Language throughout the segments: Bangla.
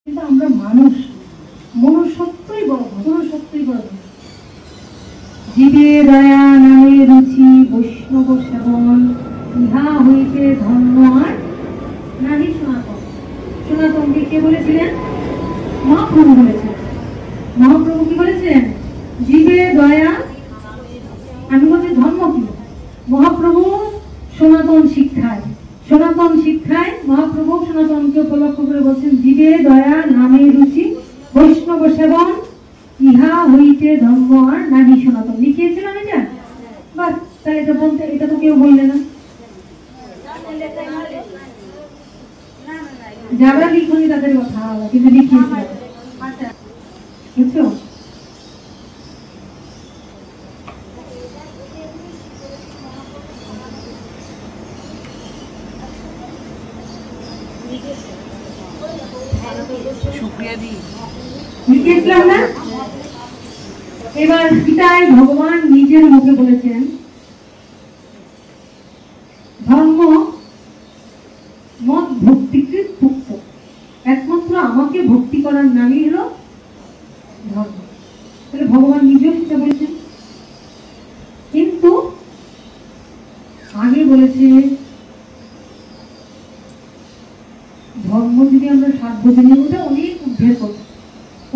কিন্তু আমরা মানুষ, মনুষ্যত্বই বড়, মনুষ্যত্বই বড়। জীবে দয়া নামে রুচি বৈষ্ণব সেবন, ইহা হইতে ধর্ম আর নাহি সনাতন। সনাতনকে কে বলেছিলেন? মহাপ্রভু বলেছেন। মহাপ্রভু কি বলেছেন? জীবে দয়া। আমি বলছি ধর্ম কি? মহাপ্রভু সনাতন শিক্ষায়, সনাতন শিক্ষায় মহাপ্রভু সনাতনকে উপলক্ষ করে বলছেন জীবে দয়া নামে রুচি বৈষ্ণব সেবন, ইহা হইতে ধর্ম আর নাহি সনাতন। লিখিয়েছিলাম এটা? বাস, তাহলে এটা বলতে, এটা তো কেউ বললে না। যারা লিখনি তাদের কথা আলাদা, কিন্তু লিখিয়েছিলাম। আচ্ছা, বুঝছো? লিখিয়েছিলাম না? এবার গীতায় ভগবান নিজের মুখে বলেছেন ধর্ম মত ভক্তিকৃত ভুক্ত, একমাত্র আমাকে ভক্তি করার নামই হলো ধর্ম। তাহলে ভগবান নিজেও সেটা বলেছেন। কিন্তু আগে বলেছে ধর্ম যদি আমরা সাধ্য দিনে, ওটা অনেক উদ্ধার করব,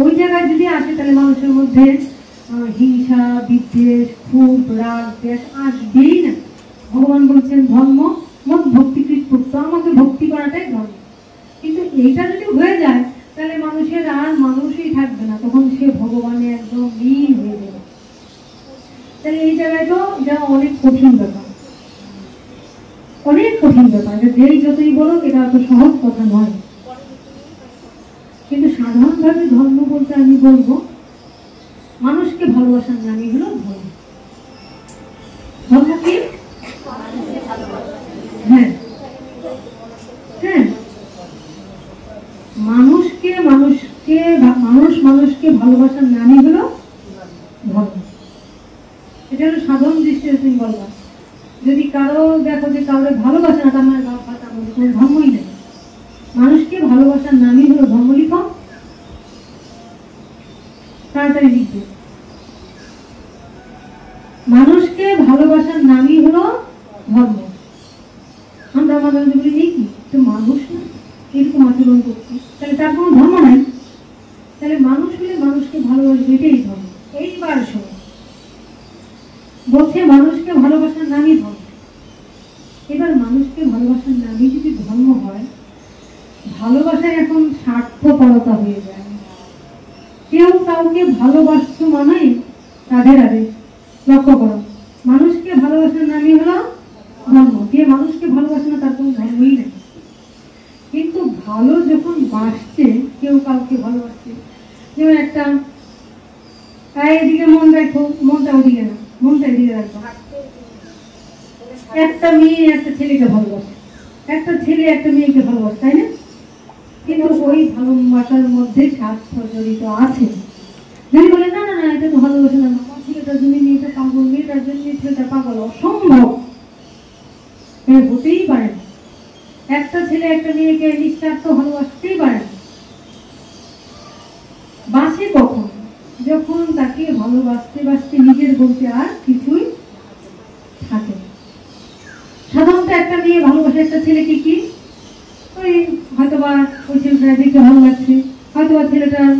ওই জায়গায় যদি আসে তাহলে মানুষের মধ্যে হিংসা, বিদ্বেষ, ক্ষোভ, রাগ, দ্বেষ আসবেই না। ভগবান বলছেন ধর্ম মত ভক্তিকৃত ভুক্ত, আমাকে ভক্তি করাটাই ধর্ম। কিন্তু এইটা যদি হয়ে যায় তাহলে মানুষের আর মানুষই থাকবে না, তখন সে ভগবানে একদম লীন হয়ে যাবে। তাহলে এই জায়গায় তো যা অনেক কঠিন ব্যাপার, অনেক কঠিন ব্যাপার। যেই যতই বলো এটা এত সহজ কথা নয়। কিন্তু সাধারণভাবে ধর্ম বলতে আমি বলবো মানুষকে ভালোবাসার নামই হলো ধর্ম। ধর্ম কি? হ্যাঁ হ্যাঁ, মানুষকে মানুষকে মানুষ মানুষকে ভালোবাসার নামই হলো ধর্ম। এটা হলো সাধারণ দৃষ্টিতে তুমি বলবা। যদি কারো দেখো যে কারো ভালোবাসা না, তার মানে কোনো ধর্মই নেই। মানুষকে ভালোবাসার নামই হলো ধর্ম। লিখো, তাড়াতাড়ি লিখবে। মানুষকে ভালোবাসার নামই হলো ধর্ম। আমরা আমাদের বলি নেই কি তো মানুষ না, এরকম আচরণ করছি, তাহলে তার কোনো ধর্ম নাই। তাহলে মানুষ হলে মানুষকে ভালোবাসবে, এটাই ধর্ম। এইবার শোনো, বলছে মানুষকে ভালোবাসার নামই ধর্ম। এবার মানুষকে ভালোবাসার নামই যদি ধর্ম হয়, ভালোবাসায় এখন স্বার্থপরতা হয়ে যায়। কেউ কাউকে ভালোবাসতো মানে তাদের আগে লক্ষ্য করো, মানুষকে ভালোবাসার নামই হলো ধর্ম। যে মানুষকে ভালোবাসে না তার কোনো ধর্মই নেই। কিন্তু ভালো যখন বাসছে, কেউ কাউকে ভালোবাসছে, যেমন একটা এদিকে মন রাখো, মনটা ওদিকে না, মনটা এদিকে রাখবো। একটা মেয়ে একটা ছেলেকে ভালোবাসে, একটা ছেলে একটা মেয়েকে ভালোবাসে, তাই না? কিন্তু ওই ভালোবাসার মধ্যে স্বার্থ জড়িত আছে। যদি বলে না না না এটা তো ভালোবাসে না, ছেলেটার জন্য মেয়েটা পাগল, মেয়েটার জন্য ছেলেটা পাগল, অসম্ভব, হতেই পারে না। একটা ছেলে একটা মেয়েকে নিঃস্বার্থ ভালোবাসতেই পারে না। বাসে কখন? যখন তাকে ভালোবাসতে বাসতে নিজের বলতে আর কিছুই থাকে না। সাধারণত একটা মেয়ে ভালোবাসে একটা ছেলেকে কি, ওই হয়তোবা ওই ছেলেটা দেখতে ভালো লাগছে, হয়তোবা ছেলেটার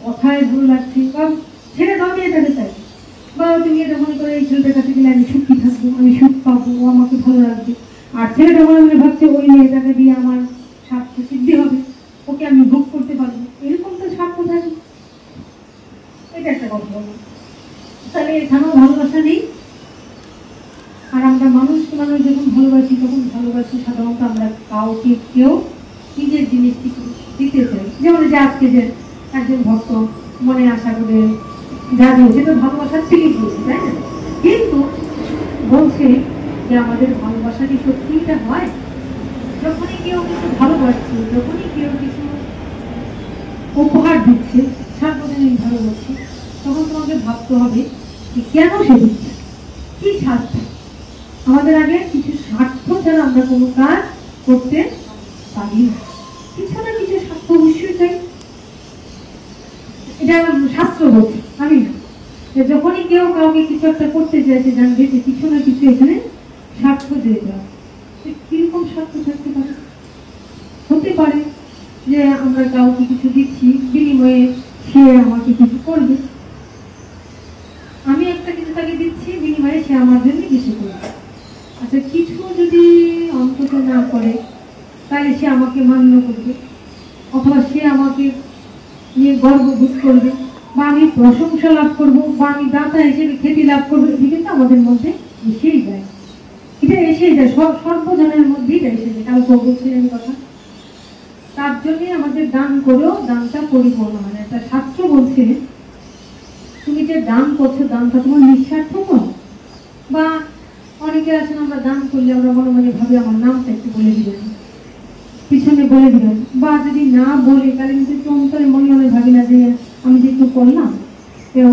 কথায় ভালো লাগছে, বা ছেলেটাও মেয়েটাকে চাই, বা ওই মেয়েটা মনে করে এই ছেলেটার কাছে গেলে আমি সুখী থাকবো, আমি সুখ পাবো, ও আমাকে ভালো লাগবে। আর ছেলেটা মনে মনে ভাবছে ওই মেয়েটাকে দিয়ে আমার স্বার্থ সিদ্ধি হবে, ওকে আমি ভোগ করতে পারবো, এরকম তো স্বার্থ থাকে। এটা একটা কথা বলবো। তাহলে এখানেও ভালোবাসা নেই। আর আমরা মানুষকে মানুষ যখন ভালোবাসি, তখন ভালোবাসি সাধারণত আমরা কাউকে কেউ নিজের জিনিস দিতে চাই। যেমন যে আজকে যে একজন ভক্ত মনে আশা করে যা দিয়েছে, তো ভালোবাসার থেকেই বলছে, তাই না? কিন্তু বলছে যে আমাদের ভালোবাসা কি সত্যিটা হয়? যখনই কেউ কিছু ভালোবাসছে, যখনই কেউ কিছু উপহার দিচ্ছে, সার্বজনীন ভালোবাসছে, তখন তোমাকে ভাবতে হবে যে কেন সে দিচ্ছে, কি স্বার্থ। আমাদের আগে কিছু স্বার্থ ছাড়া আমরা কোনো কাজ করতে পারি না। কিছু না কিছু স্বার্থ অবশ্যই কেউ কাউকে কিছু একটা করতে চাইছে, জানবে যে কিছু না কিছু এখানে স্বার্থ জড়িত আছে। কিরকম স্বার্থ থাকতে পারে? হতে পারে যে আমরা কাউকে কিছু দিচ্ছি, বিনিময়ে সে আমাকে কিছু করবে, আমি একটা কিছু তাকে দিচ্ছি, বিনিময়ে সে আমার জন্য কিছু করবে। আচ্ছা, কিছু যদি অন্তত না করে তাহলে সে আমাকে মান্য করবে, অথবা সে আমাকে নিয়ে গর্ববোধ করবে, বা আমি প্রশংসা লাভ করবো, বা আমি দাতা হিসেবে খ্যাতি লাভ করবো। এটি কিন্তু আমাদের মধ্যে এসেই যায়, এটা এসেই যায়, সর্বজনের মধ্যেই এটা এসে যায়। কাউকে বলছিলেন কথা, তার জন্য আমাদের দান করেও দানটা পরিপূর্ণ হয় না। একটা শাস্ত্র বলছে, তুমি যে দান করছো, দানটা তোমার নিঃস্বার্থ তো। বা অনেকে আছেন, আমরা দান করলে আমরা মনে মনে ভাবি আমার নামটা একটু বলে দিবেন, পিছনে বলে দিবেন, বা যদি না বলি তাহলে কিন্তু অন্তরে মনে মনে ভাবি না যে আমি যে একটু করলাম,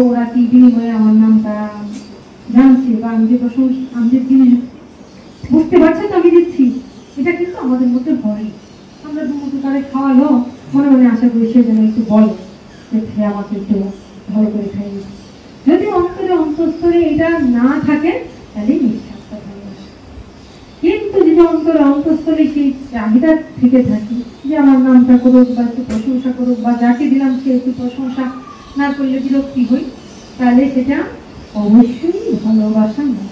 ওরা কি বিনিময়ে আমার নামটা জানছে, বা আমি যে প্রশংসা, আমি যে জিনিস বুঝতে পারছে তো আমি দিচ্ছি। এটা কিন্তু আমাদের মধ্যে হয়। আমরা দুমুঠো করে খাওয়ালো, মনে মনে আশা করি সে যেন একটু বলে যে আমাকে একটু ভালো করে খাইয়ে। যদি অন্তরে অন্তঃস্থলে এটা না থাকে তাহলে নিঃস্বার্থ ভালোবাসা। কিন্তু যদি অন্তরে অন্তঃস্থলে সেই চাহিদা থেকে থাকে যে আমার নামটা করুক, বা একটু প্রশংসা করুক, বা যাকে দিলাম সে একটু প্রশংসা না করলে বিরক্তি হই, তাহলে সেটা অবশ্যই ভালোবাসা নয়।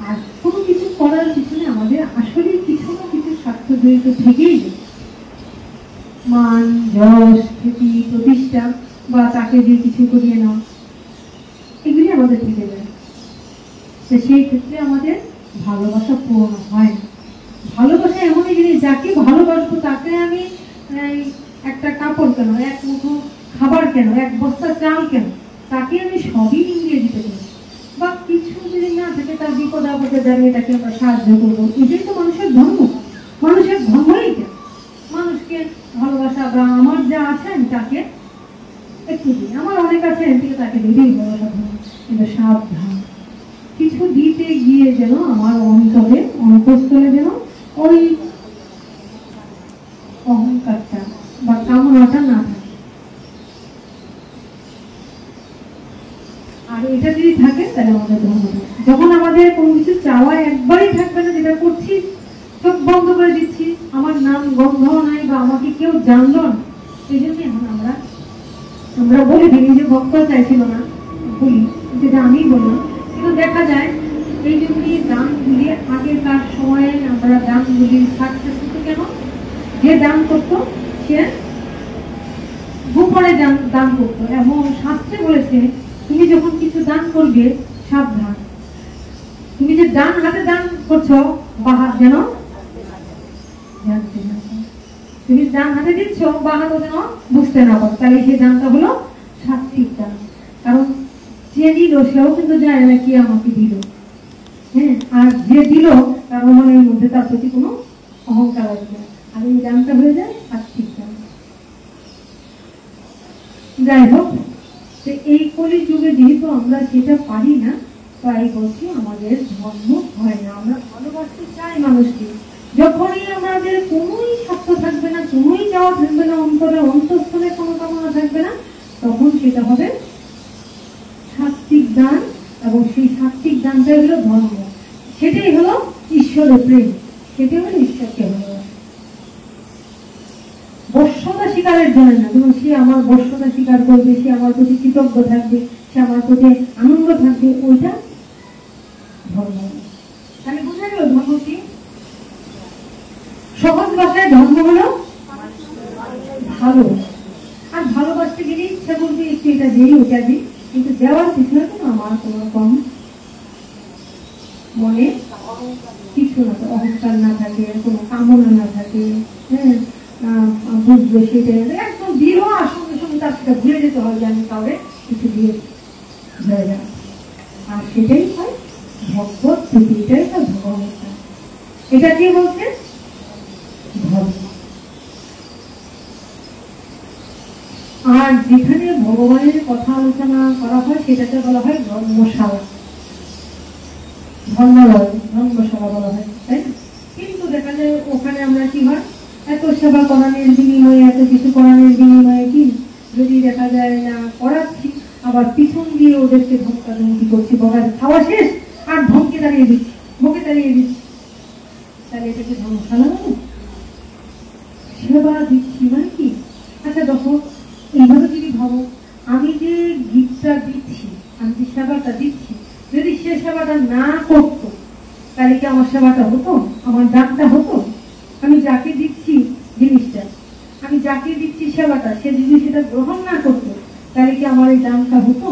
আর কোনো কিছু করার পিছনে আমাদের আসলে কিছু না কিছু স্বার্থ জড়িত থেকেই যায়। মান, যশ, খ্যাতি, প্রতিষ্ঠা, বা তাকে দিয়ে কিছু করিয়ে নেওয়া, এগুলি আমাদের থেকে যায়। তো সেই ক্ষেত্রে আমাদের ভালোবাসা পূর্ণ হয় না। ভালোবাসা এমনই জিনিস, যাকে ভালোবাসবো তাকে আমি একটা কাপড় কেন, এক মুঠো খাবার কেন, এক বস্তা চাল কেন, তাকে আমি সবই মিলিয়ে দিতে পারি। বা কিছু যদি না থাকে, তার বিপদ আপদে দাঁড়িয়ে তাকে আমরা সাহায্য করবো। এটাই তো মানুষের ধর্ম। মানুষের ধর্মই এটা, মানুষকে ভালোবাসা। বা আমার যা আছে আমি তাকে একটু দিই, আমার অনেক আছে থেকে তাকে দিলেই ভালোবাসা ধর্ম। কিন্তু সাবধান, কিছু দিতে গিয়ে যেন আমার অন্তরে অন্তঃস্থলে যেন ওই অহংকারটা বা কামনাটা না থাকে। আর এটা যদি থাকে তাহলে আমাদের ধর্মটা, যখন আমাদের কোনো কিছু চাওয়া একবারই থাকবে না, যেটা করছি চোখ বন্ধ করে দিচ্ছি, আমার নাম গন্ধ নাই, বা আমাকে কেউ জানলো না, এই জন্য এখন আমরা বলে দিই যে ভক্ত চাইছিল না, বলি যেটা আমি বললাম। কিন্তু দেখা যায় এই জন্যই দানগুলি আগেকার সময়ে আমরা দানগুলি সাকসেস হতো কেন? যে দান করতো সে গোপনে দান করতো। এবং শাস্ত্রে বলেছে, তুমি যখন কিছু দান করবে সাবধান, তুমি যে ডান হাতে দান করছো, বা হাত যেন জানতে না, তুমি ডান হাতে দিচ্ছ, বা হাত যেন বুঝতে না পারো, তাহলে সেই দানটা হলো সাত্বিক দান। কারণ যে দিল সেও কিন্তু জানে না কি আমাকে দিল। হ্যাঁ, আর যে দিল তার মনের মধ্যে তার প্রতি কোনো অহংকার আসবে না, আর এই দানটা হয়ে যায় সাত্বিক দান। যাই হোক, এই কলি যুগে যেহেতু আমরা সেটা পারি না, তাই বলছি আমাদের ধর্ম হয় না। আমরা ভালোবাসতে চাই মানুষকে, যখনই আমাদের কোনোই স্বার্থ থাকবে না, কোনোই চাওয়া থাকবে না, অন্তরে অন্তঃস্থলে কোনো কামনা থাকবে না, তখন সেটা হবে সাত্বিক দান। এবং সেই সাত্বিক দানটাই হলো ধর্ম, সেটাই হলো ঈশ্বরের প্রেম, সেটাই হলো ঈশ্বরকে ভালোবাসা। বর্ষতা স্বীকারের জন্য না, যেমন সে আমার বর্ষতা স্বীকার করবে, সে আমার প্রতি কৃতজ্ঞ থাকবে, সে আমার প্রতি আনন্দ থাকবে, ওইটা ধর্ম। তাহলে বোঝা গেল ধর্ম কি? সহজ ভাষায় ধর্ম হলো ভালোবাসা। আর ভালোবাসতে গেলে ইচ্ছা করবে একটু এটা দিই ওটা দিই, কিন্তু দেওয়ার পিছনে তো আমার কোনো রকম মনে কিছু না, অহংকার না থাকে, কোনো কামনা না থাকে। হ্যাঁ, বুঝবে সেটাই একদম দিল, আর সঙ্গে সঙ্গে তার সেটা ভুলে যেতে হয় যে আমি কাউরে কিছু দিয়ে হয়ে যায়। আর সেটাই হয় ভগবত প্রীতি, এটাই হয় ভগবানের। এটা কি বলছে? ধর্ম। আর যেখানে ভগবানের কথা আলোচনা করা হয় সেটাকে বলা হয় ধর্মশালা, ধর্মালয়, ধর্মশালা বলা হয়, তাই না? কিন্তু দেখা যায় ওখানে আমরা কি হয়, এত সেবা করানোর বিনিময়ে, এত কিছু করানোর বিনিময়ে কি যদি দেখা যায় না করাচ্ছি, আবার আবার পিছন দিয়ে ওদেরকে ধমকা ধমকি করছি, বকার খাওয়া শেষ আর ধমকে দাঁড়িয়ে দিচ্ছি, বকে দাঁড়িয়ে দিচ্ছি। তাহলে এটাকে সমস্যা না? সেবা দিচ্ছি মানে কি? আচ্ছা দেখো, এইভাবে যদি ভাবো, আমি যে গিফটটা দিচ্ছি, আমি যে সেবাটা দিচ্ছি, যদি সে সেবাটা না করতো তাহলে কি আমার সেবাটা হতো? আমার দানটা হতো? আমি যাকে দিচ্ছি জিনিসটা, আমি যাকে দিচ্ছি সেবাটা, সে যদি সেটা গ্রহণ না করতো তাহলে কি আমার এই দানটা হতো?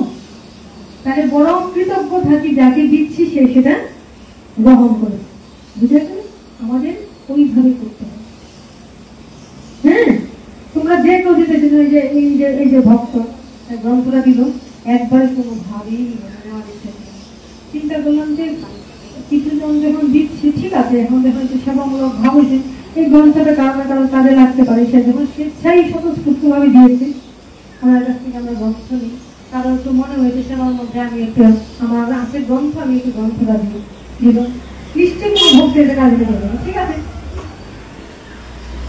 তাহলে বড় কৃতজ্ঞ থাকি যাকে দিচ্ছি সে সেটা গ্রহণ করে। বুঝে গেল? আমাদের ওইভাবে করতে হবে। হ্যাঁ, তোমরা যে কেউ দিতে এই যে ভক্ত গ্রন্থটা দিল, একবার কোনো ভাবেই চিন্তা করলাম যে কিছুজন যখন দিচ্ছি, ঠিক আছে, এখন যখন সেবামূলক ভাব হয়েছে, এই গ্রন্থটা কারো না কারো কাজে লাগতে পারে, সে যখন স্বেচ্ছাই স্বতঃস্ফূর্তভাবে দিয়েছে, আমার কাছ থেকে আমরা গ্রন্থ নিই, কারো একটু মনে হয়েছে সেবার মধ্যে আমি একটু আমার আছে গ্রন্থ, আমি একটু গ্রন্থটা দিল, নিশ্চয়ই কোনো ভক্তের কাজে দেবে, ঠিক আছে।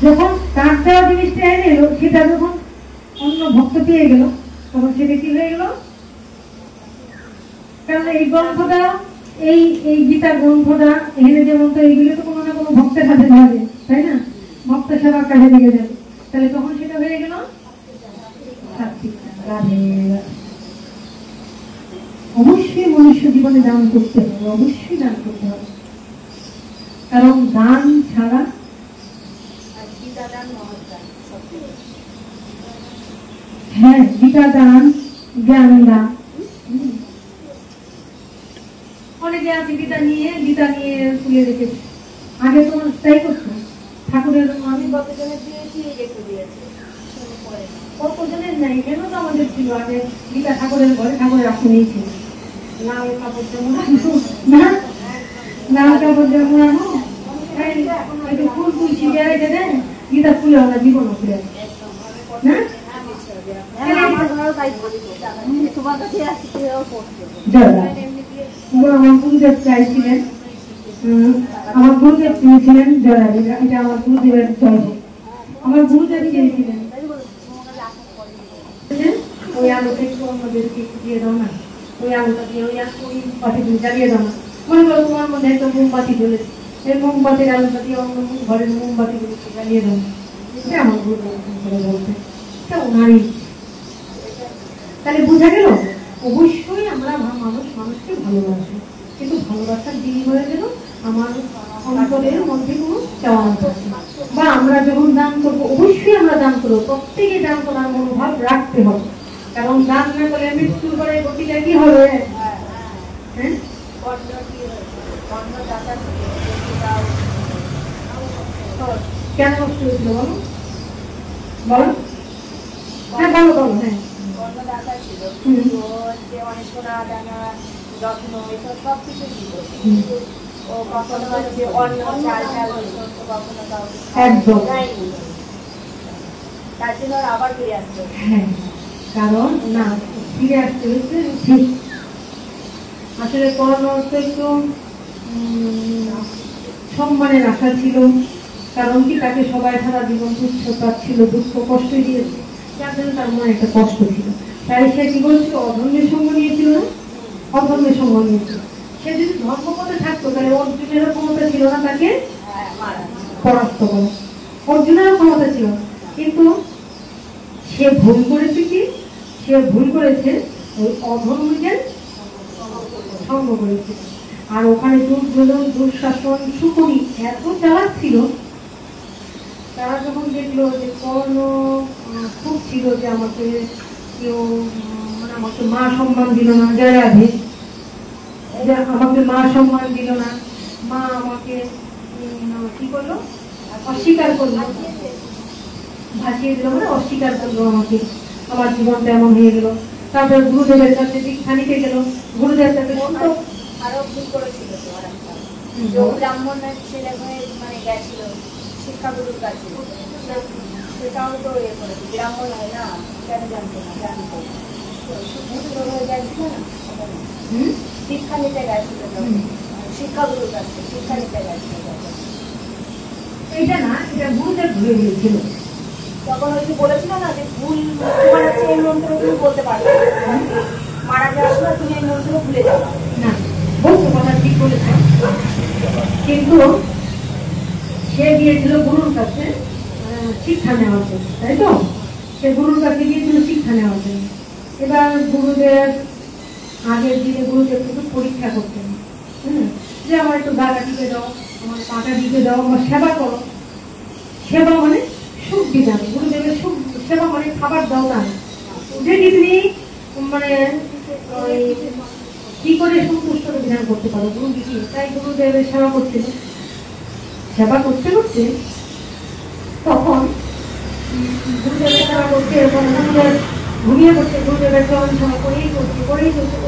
যখন তার দেওয়া জিনিসটা এনে এলো, সেটা যখন অন্য ভক্ত পেয়ে গেল, তখন সেটা কি হয়ে গেল? কারণ এই গ্রন্থটা, এই গীতার গ্রন্থটা এনে যেমন, তো এইগুলো তো কোনো না কোনো ভক্তের হাতে যাবে, তাই না? ভক্ত সেবার কাজে লেগে যাবে, তাহলে তখন সেটা হয়ে গেল অবশ্যই মনুষ্য জীবনে দান করতে হবে, অবশ্যই দান করতে হবে, কারণ দান ছাড়া হ্যাঁ, গীতা দান, জ্ঞান দান। অনেকে আছে গীতা নিয়ে তুলে রেখেছে, আগে তোমার তাই করতো ঠাকুরের। আমি কতজনের দিয়েছি, রেখে দিয়েছি, কতজনের নাই, কেন তো আমাদের ছিল আগে গীতা ঠাকুরের ঘরে, ঠাকুরের আসনেই ছিল, লাল কাপড় জমানো, লাল কাপড় জমানো, ফুল তুলছি বেড়াইতে দেন, গীতা খুলে আমরা জীবন খুলে না। আমার গুরুদেব চাইছিলেন, আমার গুরুদেব চেয়েছিলেন জয়, এটা আমার গুরুদেবের জয়, আমার গুরুদেব চেয়েছিলেন ওই আলোটা একটু অন্যদেরকে একটু দিয়ে দাও না, ওই আলোটা দিয়ে ওই বাতিগুলো জ্বালিয়ে দাও না। মনে করো তোমার মধ্যে একটা মোমবাতি জ্বলেছে, এই মোমবাতির আলোটা দিয়ে অন্য ঘরের মোমবাতিগুলোকে জ্বালিয়ে দাও। এটা আমার গুরুদেব বলতে, এটা ওনারই। তাহলে বোঝা গেল, অবশ্যই আমরা মানুষকে ভালোবাসি, কিন্তু ভালোবাসার বিনিময়ে যেন আমার অন্তরের মধ্যে কোনো চাওয়া থাকে, বা আমরা যখন দান করবো অবশ্যই আমরা দান করবো, প্রত্যেকে দান করার মনোভাব রাখতে হবে, কারণ দান না করলে মৃত্যুর পরে গতিটা কি হবে? কেন নষ্ট হয়েছিল বলো, বলো, হ্যাঁ বলো বলো, হ্যাঁ একদম, কারণ না ফিরে আসতে হচ্ছে ঠিক। আসলে কর্ম একটু সম্মানের আশা ছিল, কারণ কি তাকে সবাই সারা জীবন তুচ্ছ পাচ্ছিল, দুঃখ কষ্ট দিয়েছে, যার জন্য তার মনে একটা কষ্ট ছিল। তাই সে কি বলছিল? অধর্মের সঙ্গ নিয়েছিল না, অধর্মের সঙ্গ নিয়েছিল। সে যদি ধর্মপথে থাকতো তাহলে অর্জুনেরও ক্ষমতা ছিল না তাকে পরাস্ত করা, অর্জুনেরও ক্ষমতা ছিল, কিন্তু সে ভুল করেছে কি? সে ভুল করেছে ওই অধর্মীদের সঙ্গ করেছে। আর ওখানে দুর্যোধন, দুঃশাসন, সুকরি এত চালাক ছিল, তারা যখন দেখলো যে কর্ণ খুব ছিল যে আমাকে কেউ মানে আমাকে মা সম্মান দিল না, জয় রাধে, আমাকে মা সম্মান দিল না, মা আমাকে কি করলো? অস্বীকার করলো, ভাসিয়ে দিল, মানে অস্বীকার করলো আমাকে, আমার জীবনটা এমন হয়ে গেল। তারপর গুরুদেবের কাছে দীক্ষা নিতে গেল, গুরুদেব তাকে আরো ভুল করেছিল, ব্রাহ্মণের ছেলে হয়ে মানে গেছিল শিক্ষাগুরুর কাছে, সেটাও তো ইয়ে করেছে, ব্রাহ্মণ হয় না, কেন জানতো না, জানতো হয়ে গেছিল না, শিক্ষা নিতে গেছিল শিক্ষাগুরুর কাছে, শিক্ষা নিতে গেছিল। এইটা না, এটা গুরুদেব ভুলে গিয়েছিল, তখন ওই যে বলেছিল না যে ভুল তোমার হচ্ছে এই মন্ত্র তুমি বলতে পারবে, মারা যাওয়ার সময় তুমি এই মন্ত্র ভুলে যাবে না, বলছো কথা ঠিক বলেছে, কিন্তু সে গিয়েছিল গুরুর কাছে শিক্ষা নেওয়ার জন্য, তাই তো? সে গুরুর কাছে গিয়েছিল শিক্ষা নেওয়ার জন্য। এবার গুরুদেব আগের দিনে গুরুদেব কিন্তু পরীক্ষা করতেন, যে আমার একটু গাটা টিপে দাও, আমার পাটা টিপে দাও, আমার সেবা করো। সেবা মানে সুখ বিধান, গুরুদেবের সুখ, সেবা মানে খাবার দাও না, যে কি তুমি মানে কি করে সন্তুষ্ট বিধান করতে পারো গুরু কি। তাই গুরুদেবের সেবা করছিল। সেবা করতে করতে তখন গুরুদেবের সেবা করতে এবং গুরুদেব ঘুমিয়ে পড়ছে, গুরুদেবের চরণ সেবা করেই করছে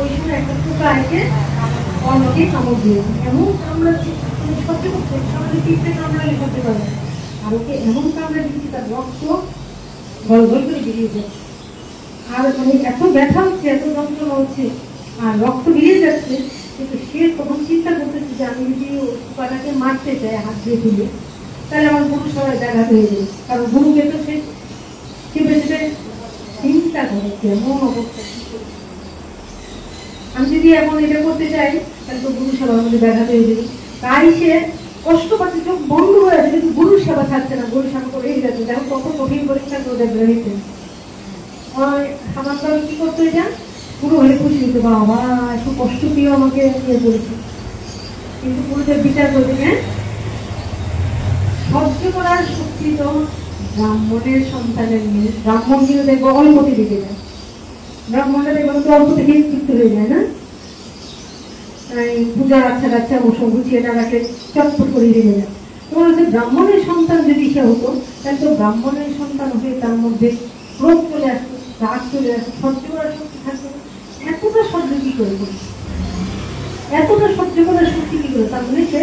ওই সময় একটা পোকা এসে অন্যকে কামড় দিয়েছে, এমন কামড়াচ্ছে সহ্য করছে, আমাদের পিঠে কামড়ালে সহ্য করে, আর ওকে এমন কামড়ে দিচ্ছে তার রক্ত গল গল করে বেরিয়ে যাচ্ছে। আর মানে এত ব্যথা হচ্ছে, এত যন্ত্রণা হচ্ছে, আর রক্ত বেরিয়ে যাচ্ছে। কিন্তু সে তখন চিন্তা করতেছে যে আমি যদি পোকাটাকে মারতে চাই হাত দিয়ে তুলে, তাহলে আমার গুরু সবাই ব্যাঘাত হয়ে যাবে, কারণ গুরুকে তো সে চেপে চিন্তা করে কেমন অবস্থা, আমি যদি এখন এটা করতে চাই তাহলে তো গুরু সবার মধ্যে ব্যাঘাত হয়ে যাবে। তাই সে কষ্ট পাচ্ছে, চোখ বন্ধ হয়ে আছে, কিন্তু গুরু সেবা থাকছে না, গুরু সেবা করেই যাচ্ছে। দেখো কত কঠিন পরীক্ষা করে গ্রহিত। সামান্য কি করতে চান, গুরু হলে খুশি হতে, বাবা একটু কষ্ট পেয়েও আমাকে নিয়ে পড়েছে। কিন্তু গুরুদেব বিচার করবে, হ্যাঁ সহ্য করার শক্তি তো ব্রাহ্মণের সন্তানের নেই। ব্রাহ্মণ কিন্তু দেখবো অল্পতে দিতে যায়, ব্রাহ্মণরা দেখবো তো অল্প থেকে তৃপ্ত হয়ে যায় না, পূজা আচ্ছা কাচ্ছা বসে গুছিয়ে টাকাকে চটপট করে দিয়ে যায়। তোমার হচ্ছে ব্রাহ্মণের সন্তান যদি সে হতো, তাহলে তো ব্রাহ্মণের সন্তান হয়ে তার মধ্যে ক্রোধ চলে আসতো, রাগ চলে আসতো, সহ্য করার শক্তি থাকতো না। এতটা সহ্য কি করে করবে, এতটা সহ্য করার শক্তি কি করে? তার মানে সে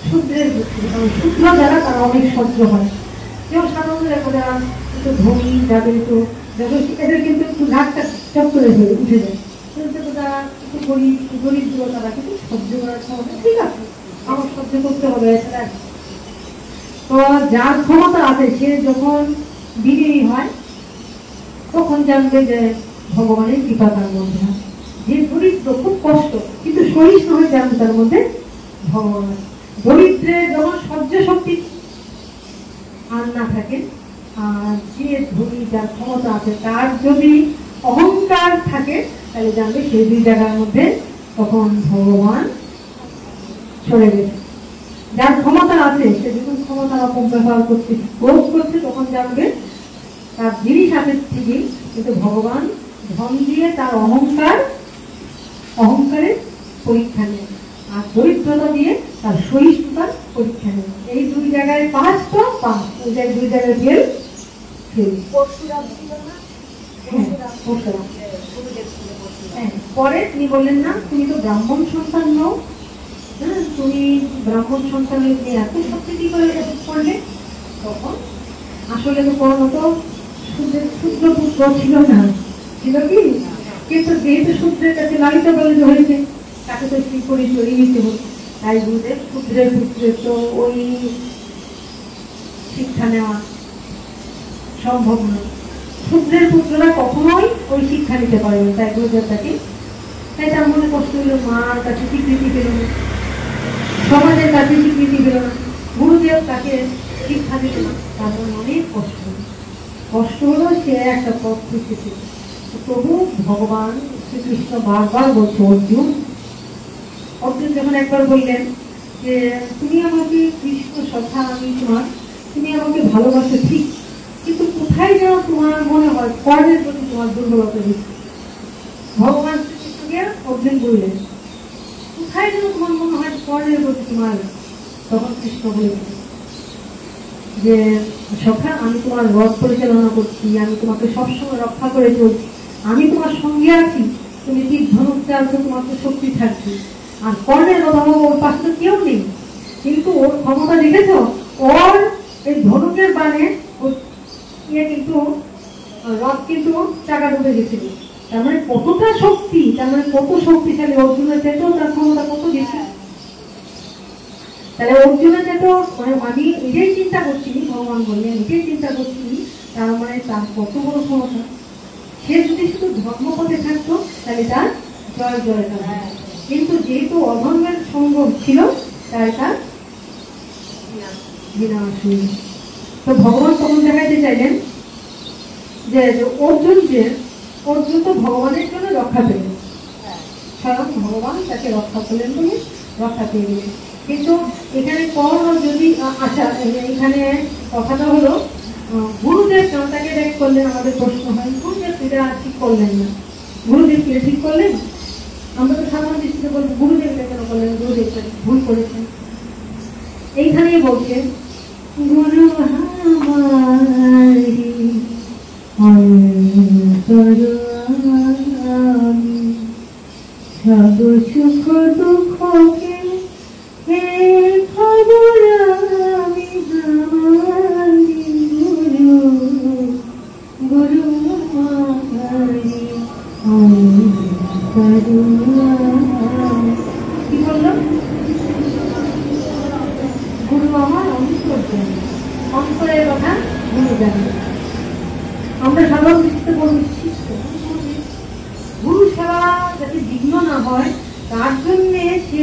শূদ্রের বুদ্ধি, কারণ শূদ্র যারা তারা অনেক সহ্য হয়। যেমন সাধারণত দেখো যারা একটু ধনী, যাদের একটু এদের কিন্তু একটু রাগটা চত্বরে হয়ে উঠে যায়। যারা একটু গরিব দরিদ্র তারা কিন্তু সহ্য করার ক্ষমতা ঠিক আছে, আমার সহ্য করতে হবে। এছাড়া তো যার ক্ষমতা আছে সে যখন বিজয়ী হয় তখন জানবে যে ভগবানের কৃপা তার মধ্যে আছে। যে দরিদ্র খুব কষ্ট কিন্তু সহিষ্ণু হয়ে জানবে তার মধ্যে ভগবান আছে। দরিদ্রের যখন সহ্য শক্তি আর না থাকে, আর যে ধনী যার ক্ষমতা আছে তার যদি অহংকার থাকে, তাহলে জানবে সেই দুই জায়গার মধ্যে তখন ভগবান সরে গেছে। যার ক্ষমতা আছে সে যখন ক্ষমতার অপব্যবহার করছে, ক্রোধ করছে, তখন জানবে তার জিনিস আছে ঠিকই, কিন্তু ভগবান ধন দিয়ে তার অহংকারের পরীক্ষা নেয়, আর দরিদ্রতা দিয়ে তার সহিষ্ণুতার পরীক্ষা নেয়। এই দুই জায়গায় পাস তো পাস, ওই জায়গায় দুই জায়গায় ফেল ফেল। পরে তিনি বললেন না তুমি তো ব্রাহ্মণ সন্তান নও, হ্যাঁ তুমি ব্রাহ্মণ সন্তানের এত শক্তি কি করে করলে? তখন আসলে তো কোনো মতো শুদ্র পুত্র ছিল না, ছিল কি? কিন্তু যেহেতু শূদ্রের কাছে লালিত পালিত হয়েছে, তাকে তো স্ত্রী করে চড়িয়ে নিতে হতো। তাই বুঝে শূদ্রের পুত্রের তো ওই শিক্ষা নেওয়া সম্ভব নয়। শূদ্রের পুত্ররা কখনোই ওই শিক্ষা নিতে পারে না। তাই গুরুদেব তাকে, তাই তার মনে কষ্ট হলো, মার কাছে স্বীকৃতি পেল না, সমাজের কাছে স্বীকৃতি পেল না, গুরুদেব তাকে শিক্ষা দিল না, তার মনে অনেক কষ্ট হলো। সে একটা পথ খুঁজেছে। প্রভু ভগবান শ্রীকৃষ্ণ বারবার বলছে অর্জুন যখন একবার বললেন যে তুমি আমাকে কৃষ্ণ সখা, আমি তোমার, তুমি আমাকে ভালোবাসো ঠিক, কিন্তু কোথায় যেন তোমার মনে হয় কর্মের প্রতি তোমার দুর্বলতা দিচ্ছে। ভগবান শ্রীকৃষ্ণকে অর্জুন বললেন কোথায় যেন তোমার মনে হয় কর্মের প্রতি তোমার। তখন কৃষ্ণ বলেছেন যে সখা, আমি তোমার রথ পরিচালনা করছি, আমি তোমাকে সবসময় রক্ষা করে চলছি, আমি তোমার সঙ্গে আছি, তুমি তীর ধনুক চালছো, তোমার তো শক্তি থাকছে। আর কর্ণের কথা ওর পাশে তো কেউ নেই, কিন্তু ওর ক্ষমতা দেখেছ, ওর এই ধনুকের বানে কিন্তু রথ কিন্তু চাকা ডুবে গেছিল। তার মানে কতটা শক্তি, তার মানে কত শক্তিশালী অর্জুনের চেয়েও তার ক্ষমতা কত বেশি। তাহলে অর্জুনের চেয়েও মানে আমি এটাই চিন্তা করছি, ভগবান বললেন এটাই চিন্তা করছি, তার মানে তার কত বড় ক্ষমতা। সে যদি শুধু ধর্মপথে থাকতো তাহলে তার জয় জয় হবে, কিন্তু যেহেতু অধর্মের সঙ্গ ছিল তাই তার বিনাশ হইল। তো ভগবান তখন দেখাইতে চাইলেন যে অর্জুন তো ভগবানের জন্য রক্ষা পেল, স্বয়ং ভগবান তাকে রক্ষা করলেন বলে রক্ষা পেয়ে গেলেন। কিন্তু এখানে কর্ণ যদি আচ্ছা, এখানে কথাটা হলো গুরুদেব কেন তাকে ত্যাগ করলেন, আমাদের প্রশ্ন হয় গুরুদেব এটা ঠিক করলেন না, গুরুদেব কে ঠিক করলেন? আমরা তো সাধারণ দৃষ্টিতে বলবো গুরুদেব কেন করলেন, গুরুদেব ভুল করেছেন। এইখানেই বলছে গুরু হামারি সব সুখ দুঃখকে হে খবর আমি জানি গুরু গুরু হামারি কি বললো? গুরু আমার অন্তর জানে, অন্তরের কথা গুরু জানে। আমরা সাধারণ দৃষ্টিতে বলবো গুরু সেবা যাতে বিঘ্ন না হয় তার জন্য সে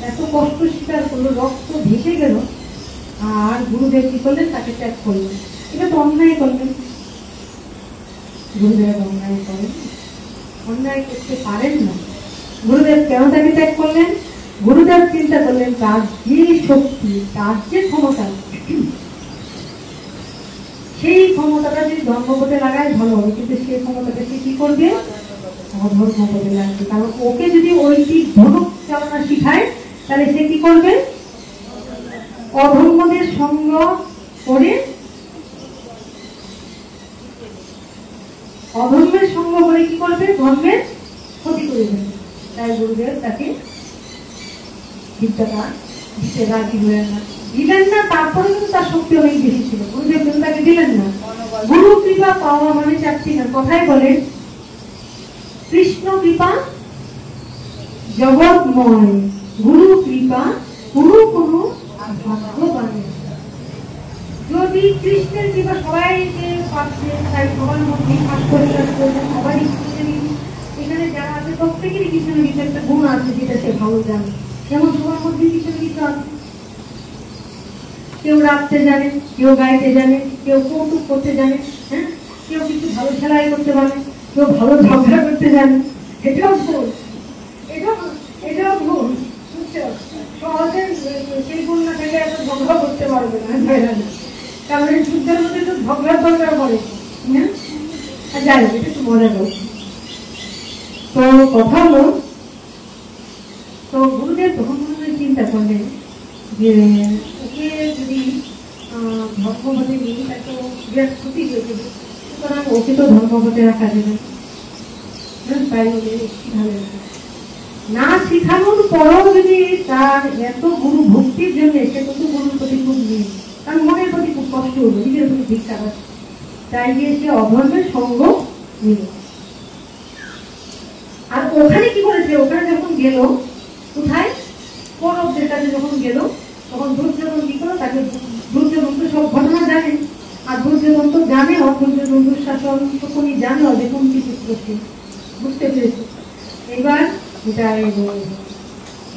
এত কষ্ট স্বীকার করলো, রক্ত ভেসে গেল, আর গুরুদেব কি করলেন? তাকে ত্যাগ করলেন। এটা তো অন্যায় করলেন, গুরুদেব অন্যায় করেন, অন্যায় করতে পারেন না। গুরুদেব কেন তাকে ত্যাগ করলেন? গুরুদেব চিন্তা করলেন তার যে শক্তি, তার যে ক্ষমতা, সেই ক্ষমতাটা যদি ধর্মপথে লাগায় ভালো হবে, কিন্তু সেই ক্ষমতাটা সে কি করবে? অধর্মপথে লাগবে। কারণ ওকে যদি ওই দিক ধনুক চালনা শিখায় তাহলে সে কি করবে? অধর্মদের সঙ্গ করে, অধর্মের সঙ্গ করে কি করবে? ধর্মের ক্ষতি করে দেবে। তাই গুরুদেব তাকে বিদ্যাটা দিতে রাজি হলেন না, দিলেন না। তারপরে কিন্তু তার শক্তি অনেক বেশি ছিল, গুরুদেব কিন্তু তাকে দিলেন না। গুরু কৃপা পাওয়া মানে চাচ্ছি না, কথাই বলে কৃষ্ণ কৃপা জগৎময়, গুরু কৃপা পুরু পুরু ভাগ্যবান। যদি কৃষ্ণের কৃপা সবাই যে পাচ্ছে, তাই সবার মধ্যে সবাই এখানে যারা আছে প্রত্যেকেরই কিছু না কিছু একটা গুণ আছে যেটা সে ভালো জানে। যেমন সবার মধ্যে কিছু না কিছু আছে, কেউ রাখতে জানে, কেউ গাইতে জানে, কেউ কৌতুক করতে জানে, হ্যাঁ, কেউ কিছু ভালো সেলাই করতে পারে, কেউ ভালো ঝগড়া করতে জানে। এটাও ভুল, এটাও ভুল, বুঝছো? সহজে সেই গুণ না থাকলে এত ঝগড়া করতে পারবে না, কারণ এই যুদ্ধের মধ্যে তো ঝগড়ার দরকার পড়ে। হ্যাঁ, যাই হোক, এটা একটু মজা করছি। তো কথা হলো, তো গুরুদেব তখন চিন্তা করলেন যে ওকে যদি ধর্মপথে নিয়ে তাকে বিরাট ক্ষতি হয়েছে, সুতরাং ওকে তো ধর্মপথে রাখা যাবে তাই শিখালেন না। শিখানোর পরও যদি তার এত গুরু ভক্তির জন্য সে কিন্তু গুরুর প্রতি খুব নেই, কারণ মনের প্রতি খুব কষ্ট হলো, নিজের প্রতি ভিক্ষা পাচ্ছে, তাই গিয়ে সে অধর্মের সঙ্গ নিল। আর ওখানে কি করেছে? ওখানে যখন গেল, কোথায়? কৌরবদের কাছে যখন গেল, তখন দুর্যোধন কি করলো? তাকে দুর্যোধন তো সব ঘটনা জানে, আর দুর্যোধন তো জানে দুর্যোধন দুঃশাসন তখনই জানো যে কোন কিছু করছে, বুঝতে পেরেছে। এবার এটা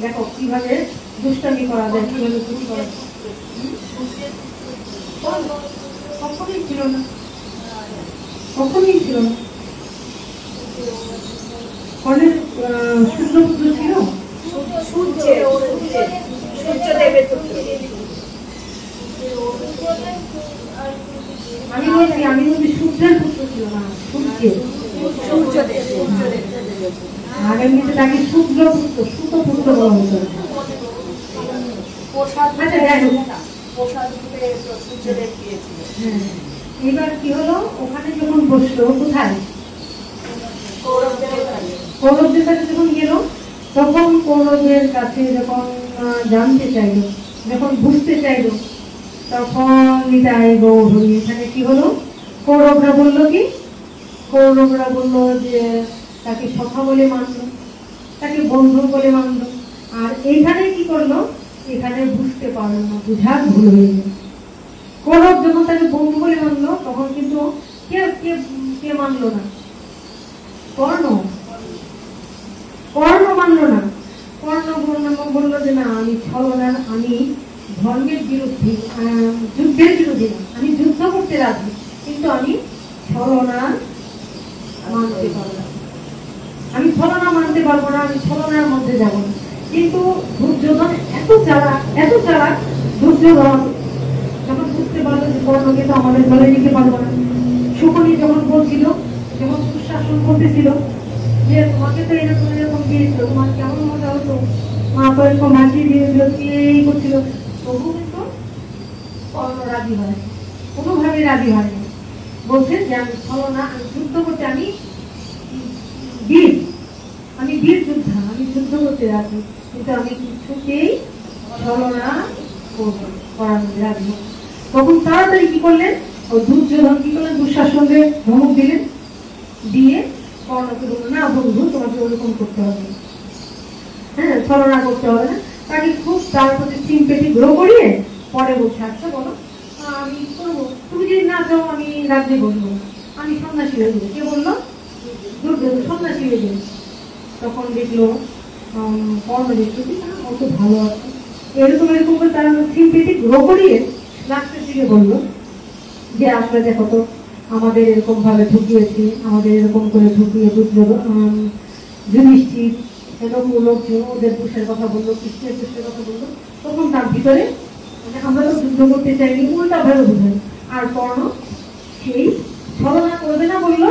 দেখো কিভাবে দুষ্টামি করা যায়, কিভাবে কখনই ছিল না, কখনই ছিল না। ফলের সূর্যপুত্র ছিল, আমি বলছি সূর্যের পুত্র ছিল না, আর এমনিতে তাকে সূর্যপুত্র, সুতপুত্র বলা হতো। এবার কি হলো? ওখানে যখন বসলো, কোথায়? কৌরবদের কাছে যখন গেল, তখন কৌরবদের কাছে যখন জানতে চাইল, যখন বুঝতে চাইল, তখন নিতাই গৌর এখানে কি হলো? কৌরবরা বললো কি? কৌরবরা বললো যে তাকে সখা বলে মানলো, তাকে বন্ধু বলে মানলো। আর এইখানে কি করলো? এখানে বুঝতে পারলো না, বুঝার ভুল হয়ে গেল। কৌরব যখন তাকে বন্ধু বলে মানলো, তখন কিন্তু কে কে কে মানলো না? কর্ণ কর্ণ মানল না। কর্ণ বললো যে না, আমি ছলনা, আমি ধর্মের বিরুদ্ধে, যুদ্ধের বিরুদ্ধে না, আমি যুদ্ধ করতে রাজি, কিন্তু আমি ছলনা মানতে পারবো না, আমি ছলনা মানতে পারবো না, আমি ছলনার মধ্যে যাব না। কিন্তু দুর্যোধন এত চালাক দুর্যোধন যখন বুঝতে পারলো যে কর্ণকে তো আমাদের দলে নিতে পারবো না, শকুনি যখন বলছিল, যখন দুঃশাসন করতেছিল যে তোমাকে তো এরকম এরকম দিয়েছিল, তোমার কেমন মজা হতো, মা তো এরকম মাছিয়ে দিয়েছিল, এই করছিল, তবু কিন্তু কর্ণ রাজি হয়, কোনোভাবে রাজি হয়নি। বলছেন যে আমি ছলনা, আমি যুদ্ধ করতে, আমি বীর যোদ্ধা, আমি যুদ্ধ করতে রাজি, কিন্তু আমি কিছুতেই ছলনা করানো রাজি হব। তখন তাড়াতাড়ি কি করলেন, ওই দুর্যোধন কি করলেন, দুঃশাসনকে ধমক দিলেন, দিয়ে কর্ণকে বললো না বন্ধু, তোমাকে ওরকম করতে হবে, হ্যাঁ ছলনা করতে হবে না। তাকে খুব তার প্রতি সিম্পেথি গ্রো করিয়ে পরে বলছে আচ্ছা বলো আমি করবো, তুমি যদি না চাও আমি রাজ্যে বসবো, আমি সন্ন্যাসী হয়ে যাবো। কে বললো? দুর্যোধন সন্ন্যাসী হয়ে যাবে। তখন দেখলো কর্ণ দেখলো কত ভালো আছে, এরকম এরকম করে তার সিম্পেথি গ্রো করিয়ে লাস্টের দিকে বললো যে আসলে দেখো তো আমাদের এরকম ভাবে ঢুকিয়েছি, আমাদের এরকম করে ঢুকিয়ে যুধিষ্ঠির এরকম লোকজন ওদের পুষের কথা বললো, কৃষ্ণের পুষের কথা বললো। তখন তার ভিতরে আমরা তো যুদ্ধ করতে চাইনি, উল্টা ভাবে বুঝেন। আর কর্ণ সেই ছলনা করবে না বললো,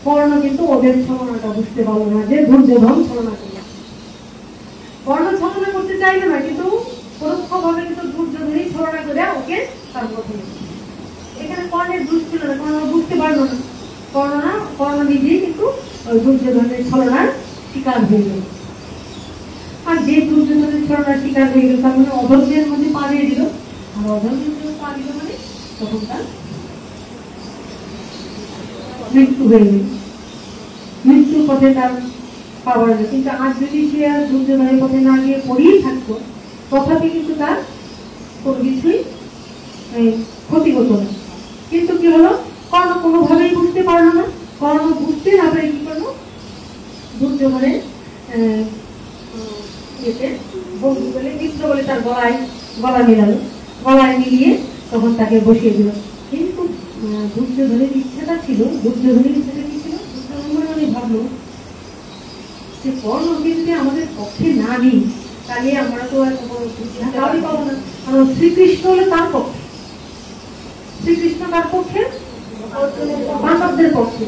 কর্ণ কিন্তু ওদের ছলনাটা বুঝতে পারলো না যে দুর্যোধন ছলনা করলো। কর্ণ ছলনা করতে চাইলো না, কিন্তু পরোক্ষ ভাবে কিন্তু দুর্যোধনই ছলনা করে ওকে তার পথে। এখানে কর্ণের দোষ ছিল না, কর্ণ বুঝতে পারলো না, কর্ণ নিজেই কিন্তু ওই দুর্যোধনের ছলনার শিকার হয়ে গেল। আর যে দুর্যোধনের ছলনার শিকার হয়ে গেল তার মানে অধর্মের মধ্যে পা দিয়ে দিল, আর অধর্মের মধ্যে পা দিল মানে তখন তার মৃত্যু হয়ে গেল, মৃত্যুর পথে তার পাওয়া গেল। কিন্তু আজ যদি সে আর দুর্যোধনের পথে না গিয়ে পড়েই থাকতো, তথাপি কিন্তু তার কোনো কিছুই ক্ষতি হতো না। কিন্তু কি হলো, কর্ণ কোনোভাবেই বুঝতে পারলো না। কর্ণ বুঝতে না পারে কি করলো, দুর্যোধনের বন্ধু বলে মিত্র বলে তার গলা মিলালো, গলায় মিলিয়ে তখন তাকে বসিয়ে দিল। কিন্তু দুর্যোধনের ইচ্ছাটা ছিল, দুর্যোধনের ইচ্ছাটা কি ছিল, দুর্যোধন মনে ভাবলো যে কর্ণকে যদি আমাদের পক্ষে না নিই তাহলে আমরা তো কাউরি পাবো না, কারণ শ্রীকৃষ্ণ হলো তার পক্ষে, শ্রীকৃষ্ণ তার পক্ষে, পাণ্ডবদের পক্ষে।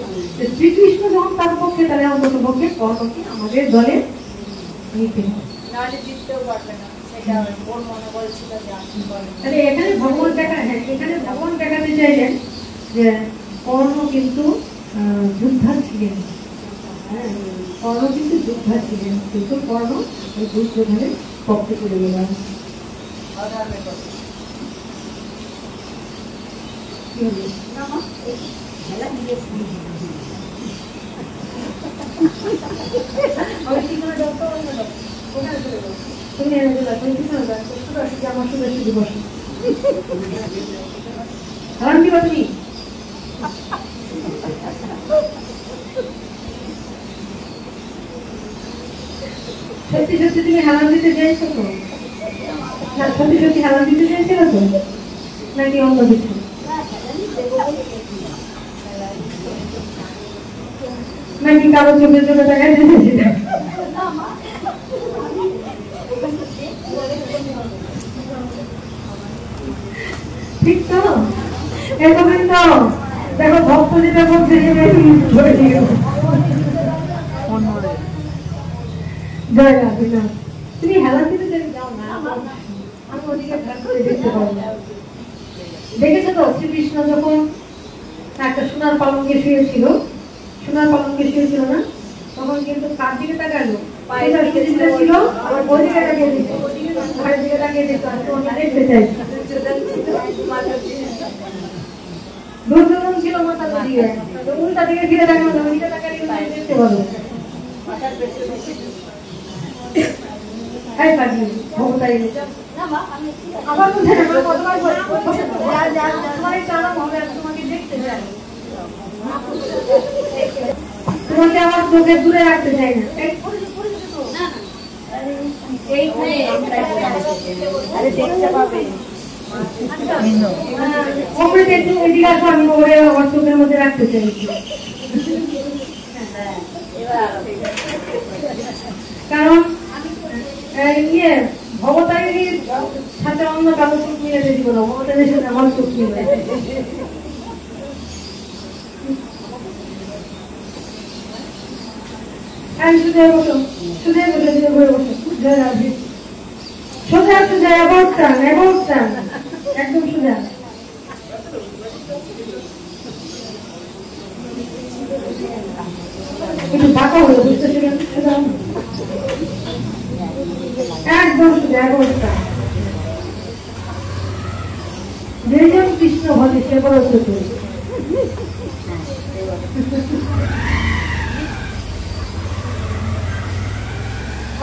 শ্রীকৃষ্ণ যখন তার পক্ষে, তাহলে অন্তত পক্ষে কর্ণকে আমাদের দলে নিতে হবে, নাহলে জিততেও পারবে না। এখানে ভগবান দেখাতে চাইলেন যে কর্ণ কিন্তু যোদ্ধা ছিলেন, কর্ণ কিন্তু যোদ্ধা ছিলেন, কিন্তু কর্ণ ওই দুর্যোধনের পক্ষে করে গেলেন। তুমি আমার শুধু শুধু বসো হারাম দিবা তুমি। সত্যি সত্যি তুমি হারাম দিতে চাইছো তো? না সত্যি সত্যি হারাম দিতে চাইছিল তো, নাকি অন্য কিছু? নাকি কারো চোখে চোখে টাকা দিতে? ঠিক তো? এরকমই তো দেখো ভক্ত যেটা বলছে ধরে দিয়ে জয় রাধে না, তুমি হেলা দিতে যাও না, আমি ওদিকে দেখতে পাবো। দেখেছো তো শ্রীকৃষ্ণ যখন একটা সোনার পালঙ্কে শুয়েছিল, সোনার পালঙ্কে শুয়েছিল না, তখন কিন্তু কার দিকে তাকালো, ছিল ওদিকে তাকিয়ে দিত, ঘরের দিকে তাকিয়ে দিত, দেখতে চাইছে। দুর্যোধন ছিল মাথার দিকে, উল্টা দিকে ফিরে তাকানো, ওদিকে তাকালে দেখতে পাবো। আবার তোমাকে দেখতে চাই। তোমাকে আমার চোখের দূরে রাখতে চাই না। আরে দেখতে পাবে অমৃত একটু এদিকে আসো, আমি ওরে আমার চোখের মধ্যে রাখতে চাই। কারণ ইয়ে ভবতারিণীর সাথে অন্য কারো চোখ মিলাতে দিব না, ভবতারিণীর সাথে আমার চোখ মিলে। সোজা বসো, সোজা বসে দিকে ঘুরে বসো, জয় রাধে। সোজা সোজা অ্যাবাউট টার্ন, অ্যাবাউট টার্ন, একদম সোজা। একটু বাঁকা হলো, বুঝতে শিখেন, সোজা একদম সোজা অ্যাবাউট টার্ন। যেজন কৃষ্ণ ভজে সে বড় চতুর।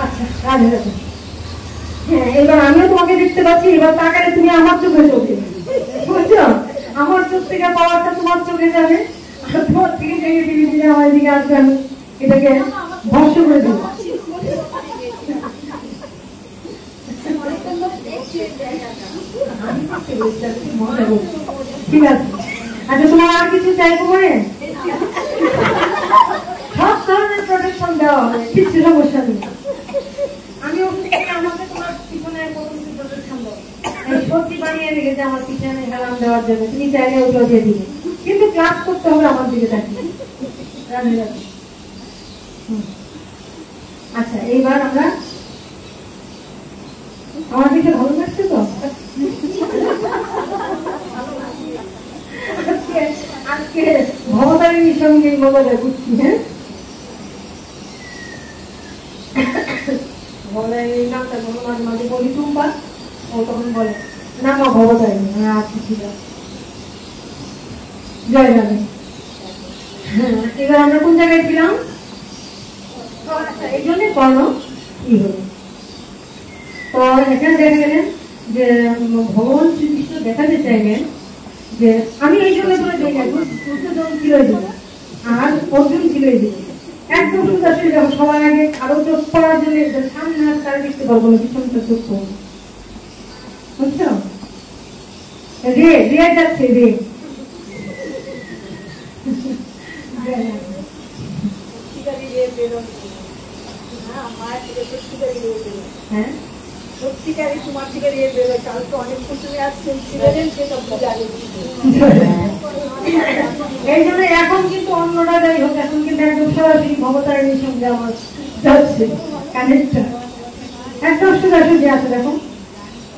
আচ্ছা রাধে রাধে। হ্যাঁ, এবার আমিও তোমাকে দেখতে পাচ্ছি, এবার তাকালে তুমি আমার চোখে চোখে, বুঝছো? আমার চোখ থেকে পাওয়ারটা তোমার চোখে যাবে, আর তোমার থেকে ধীরে ধীরে ধীরে আমার দিকে আসবে, আমি এটাকে ভস্য করে দেবো। ঠিক আছে, আচ্ছা তোমার আর কিছু চাইবো পরে? সব ধরনের প্রোটেকশন দেওয়া হবে, কিচ্ছু সমস্যা নেই। আমি ওখান থেকে আমাকে তোমার পিছনে প্রোটেকশন দেবো, সত্যি বানিয়ে রেখেছে আমার পিছনে হেলাম দেওয়ার জন্য, তুমি চাইলে ওগুলো দিয়ে দিবে, কিন্তু ক্লাস করতে হবে আমার দিকে তাকিয়ে। রাধে রাধে। আচ্ছা এইবার আমরা, আমার দিকে ভালো লাগছে তো? আজকে ভবতারিণীর সঙ্গে মজাটা বুঝছি। হ্যাঁ, ভবতারিণীর নামটা মাঝে মাঝে বলি টুম্পা, ও তখন বলে না মা ভবতারিণী, আর কিছু না। জয় রাধে। হ্যাঁ, এবার আমরা কোন জায়গায় ছিলাম? এই জন্যে কর্ণ কি হলো, তো এখানে দেখা গেলেন যে ভগবান শ্রীকৃষ্ণ দেখাতে চাইলেন যে আমি এই জন্য করে দিই না, দুর্যোধন ছিলই দিই আর অর্জুন ছিলই দিই, একদম সুন্দর আসলে যাবো সবার আগে আরো চোখ পড়ার জন্য সামনে হাত তারা দেখতে পারবো না, পিছনটা চোখ পড়বো, বুঝছো? রে রে যাচ্ছে রে। হ্যাঁ, সত্যিকারই তোমার থেকে রিয়ে বেরোয়, কাল তো অনেক তুমি আসছেন ছিলেন, সেসব জানি। এই জন্য এখন কিন্তু অন্যরা যাই হোক, এখন কিন্তু একদম সরাসরি ভবতারিণীর সঙ্গে আমার যাচ্ছে কানেক্টটা, একদম সোজাসুজি আছে দেখো।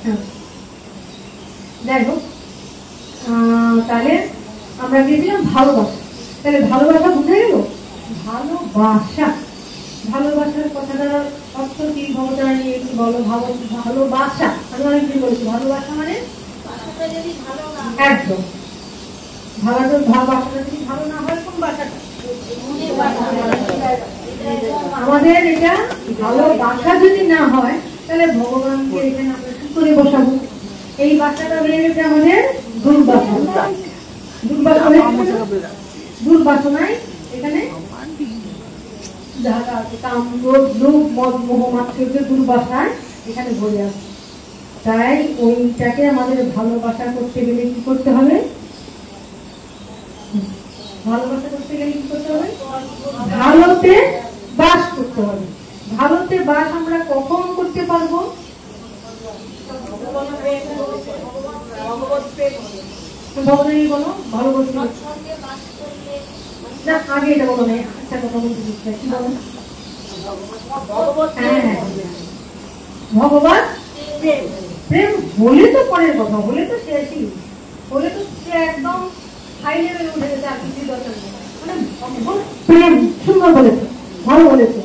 হ্যাঁ, যাই হোক, তাহলে আমরা গিয়েছিলাম ভালোবাসা। তাহলে ভালোবাসা বুঝে গেল, ভালোবাসা, ভালোবাসার কথাটার অর্থ কি ভবতারিণী একটু বলো। ভালোবাসা আমি অনেকদিন বলেছি, ভালোবাসা মানে একদম ভালোবাসাটা যদি ভালো না হয়, কোন বাসাটা? আমাদের এটা ভালোবাসা যদি না হয়, তাহলে ভগবানকে এখানে আমরা কি করে বসাবো? এই বাসাটা হয়ে গেছে আমাদের দুর্বাসনা। দুর্বাসনায় এখানে যারা আছে কাম, ক্রোধ, লোভ, মদ, মোহ, মাৎসর্য, দুর্বাসায় এখানে ভরে আছে। তাই ওইটাকে আমাদের ভালোবাসা করতে গেলে কি করতে হবে? ভালোবাসা করতে গেলে কি করতে হবে? ভালোতে বাস করতে হবে। ভালোতে বাস আমরা কখন করতে পারবো? ভগবানই বলো, ভালো করতে না, আগে এটা বলো না, একটা কথা বলতে চাই, কি বলো? হ্যাঁ, ভগবান প্রেম হলে তো পরের কথা, হলে তো শেষই, হলে তো সে একদম হাই লেভেলে উঠে গেছে, আর কিছু দরকার নেই। মানে ভগবত প্রেম, সুন্দর বলেছে, ভালো বলেছে,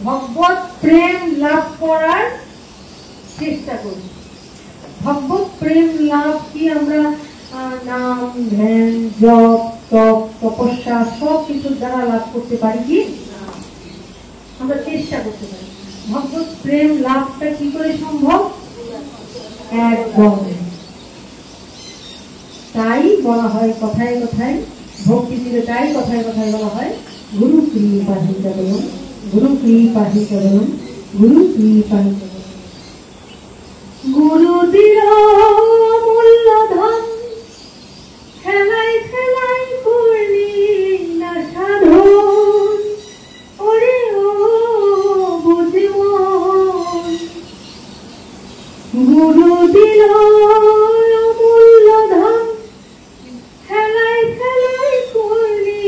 ভগবত প্রেম লাভ করার চেষ্টা করি। ভগবত প্রেম লাভ কি আমরা নাম, ধ্যান, জপ, তপ, তপস্যা সব কিছুর দ্বারা লাভ করতে পারি কি? আমরা চেষ্টা করতে পারি। ভগবত প্রেম লাভটা কি করে সম্ভব? একদম। তাই বলা হয় কথায় কথায়, ভক্তি ছিল তাই কথায় কথায় বলা হয় গুরু কৃপাহি কেবলম, গুরু কৃপাহি কেবলম, গুরু কৃপাহি কেবলম। গুরু দিল অমূল্য ধন, খেলায় খেলায় করলি না সাধন, ওরে ও বুঝি মন। গুরু দিল অমূল্য ধন, খেলায় খেলায় করলি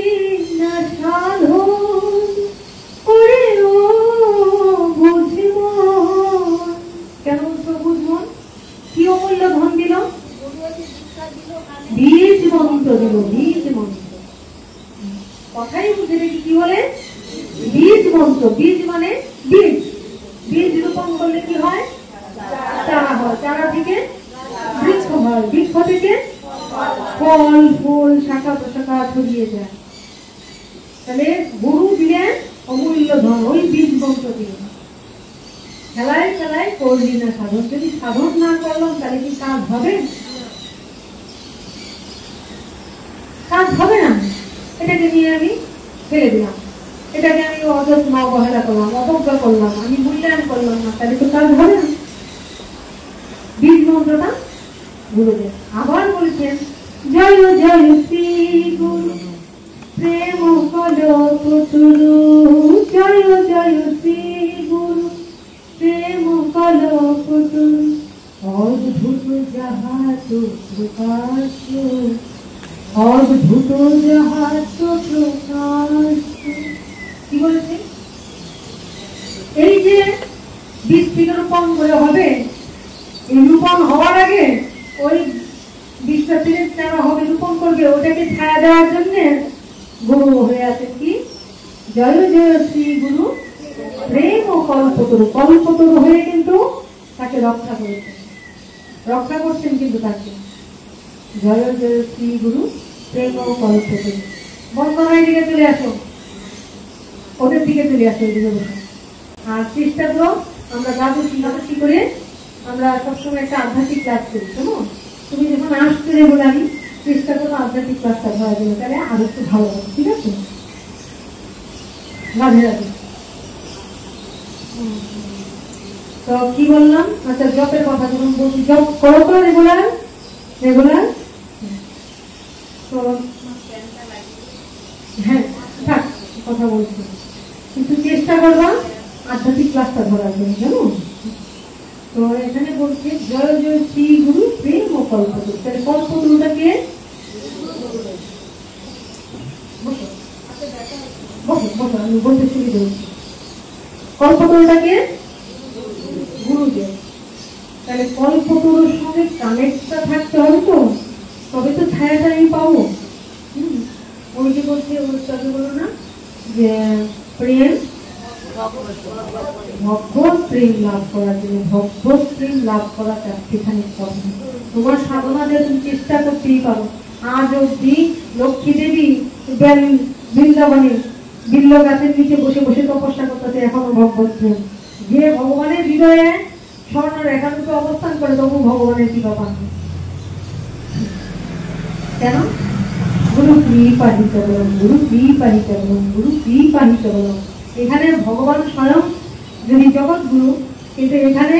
না সাধন, ওরে ও বুঝি মন। কেন সবুজ মন? কি অমূল্য ধন দিল? বীজ মন্ত্র দিল, বীজ মন্ত্র। কথাই বুঝে দেখি কি বলে? বীজ মন্ত্র। বীজ মানে বীজ। বীজ রোপণ করলে কি হয়? চারা হয়। চারা থেকে বৃক্ষ হয়। বৃক্ষ থেকে ফল ফুল শাখা প্রশাখা ছড়িয়ে যায়। তাহলে গুরু দিলেন অমূল্য ধন, ওই বীজ মন্ত্র দিলেন। খেলায় খেলায় করলি না সাধন। যদি সাধন না করলাম তাহলে কি কাজ হবে? কাজ হবে না। এটাকে নিয়ে আমি ফেলে দিলাম, এটাকে আমি অযত্ন অবহেলা করলাম, অবজ্ঞা করলাম, আমি মূল্যায়ন করলাম না, তাহলে তো কাজ হবে না। বীজ মন্ত্রটা গুরুদেব আবার বলছেন, জয় জয় শ্রী গুরু প্রেম কলপতরু, জয় জয় শ্রী গুরু প্রেম কলপতরু, অদ্ভুত যাহা তো প্রকাশ, অদ্ভুত যাহা তো প্রকাশ। কি বলেছে? এই যে বীজ থেকে রোপণ করে হবে, এই রোপণ হওয়ার আগে ওই বীজটা থেকে চারা হবে, রোপণ করবে, ওটাকে ছায়া দেওয়ার জন্য গুরু হয়ে আছেন কি? জয় জয় শ্রী গুরু প্রেম ও কল্পতরু। কল্পতরু হয়ে কিন্তু তাকে রক্ষা করেছেন, রক্ষা করছেন কিন্তু তাকে। জয় জয় শ্রী গুরু প্রেম ও কল্পতরু। বন্দনার দিকে চলে আসো, ওদের দিকে চলে আসো, এদিকে বসে। আর চেষ্টা করো আমরা গাছি করে আমরা সবসময় একটা আধ্যাত্মিক ক্লাস করি। শোনো, তুমি যখন আসতে বলে আমি চেষ্টা করবো আধ্যাত্মিক ক্লাসটা ধরা দেবো, তাহলে আরো একটু ভালো হবে। ঠিক আছে? রাধে রাধে। তো কি বললাম? আচ্ছা, জপের কথা যখন বলছি, জপ করো তো রেগুলার রেগুলার। তো হ্যাঁ থাক, কথা বলছি, কিন্তু চেষ্টা করবা আধ্যাত্মিক ক্লাসটা ধরার জন্য, জানো? তো এখানে বলছে জয় জয় শ্রী গুরু প্রেম ও কল্পতরু। তাহলে কল্পতরুটাকে আমি বলতে শুরু করেছি, কল্পতরুটাকে গুরুদেব। তাহলে কল্পতরুর সঙ্গে কানেক্টটা থাকতে হবে, তো তবে তো ছায়াটা আমি পাবো। ওই যে বলছে, ওর সাথে বলো না যে প্রেম ভগবত প্রেম লাভ করার জন্য, ভগবত প্রেম লাভ করা সেখানে তোমার সাধনা দিয়ে তুমি চেষ্টা করতেই পারো। আজ অব্দি লক্ষ্মী দেবী বৃন্দাবনে বিল্ল গাছের নিচে বসে বসে তপস্যা করতেছে, এখনো ভগবত প্রেম। যে ভগবানের হৃদয়ে স্বর্ণ রেখারূপে অবস্থান করে, তবু ভগবানের কৃপা পান। কেন? গুরু কৃপাহি কেবলম, গুরু কৃপাহি কেবলম, গুরু কৃপাহি কেবলম। এখানে ভগবান স্বয়ং যদি জগৎ গুরু, কিন্তু এখানে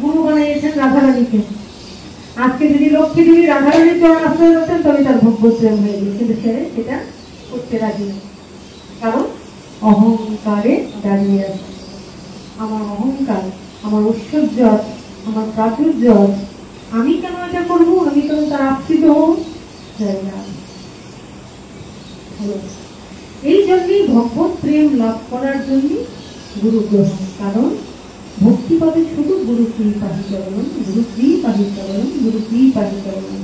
গুরু বানিয়েছেন রাধারানীকে। আজকে যদি লক্ষ্মী দেবী রাধারানীর চরণ আশ্রয় করতেন, তবে তার ভগবত প্রেম হয়ে গেছে, কিন্তু সে সেটা করতে রাজি না। কারণ অহংকারে দাঁড়িয়ে আছে। আমার অহংকার, আমার ঐশ্বর্য, আমার প্রাচুর্য, আমি কেন এটা করবো, আমি কেন তার আশ্রিত হব? এই জন্যই ভগবত প্রেম লাভ করার জন্য গুরু গ্রহণ। কারণ ভক্তি পাবে শুধু গুরু কৃপাহি কেবলম, গুরু কৃপাহি কেবলম, গুরু কৃপাহি কেবলম।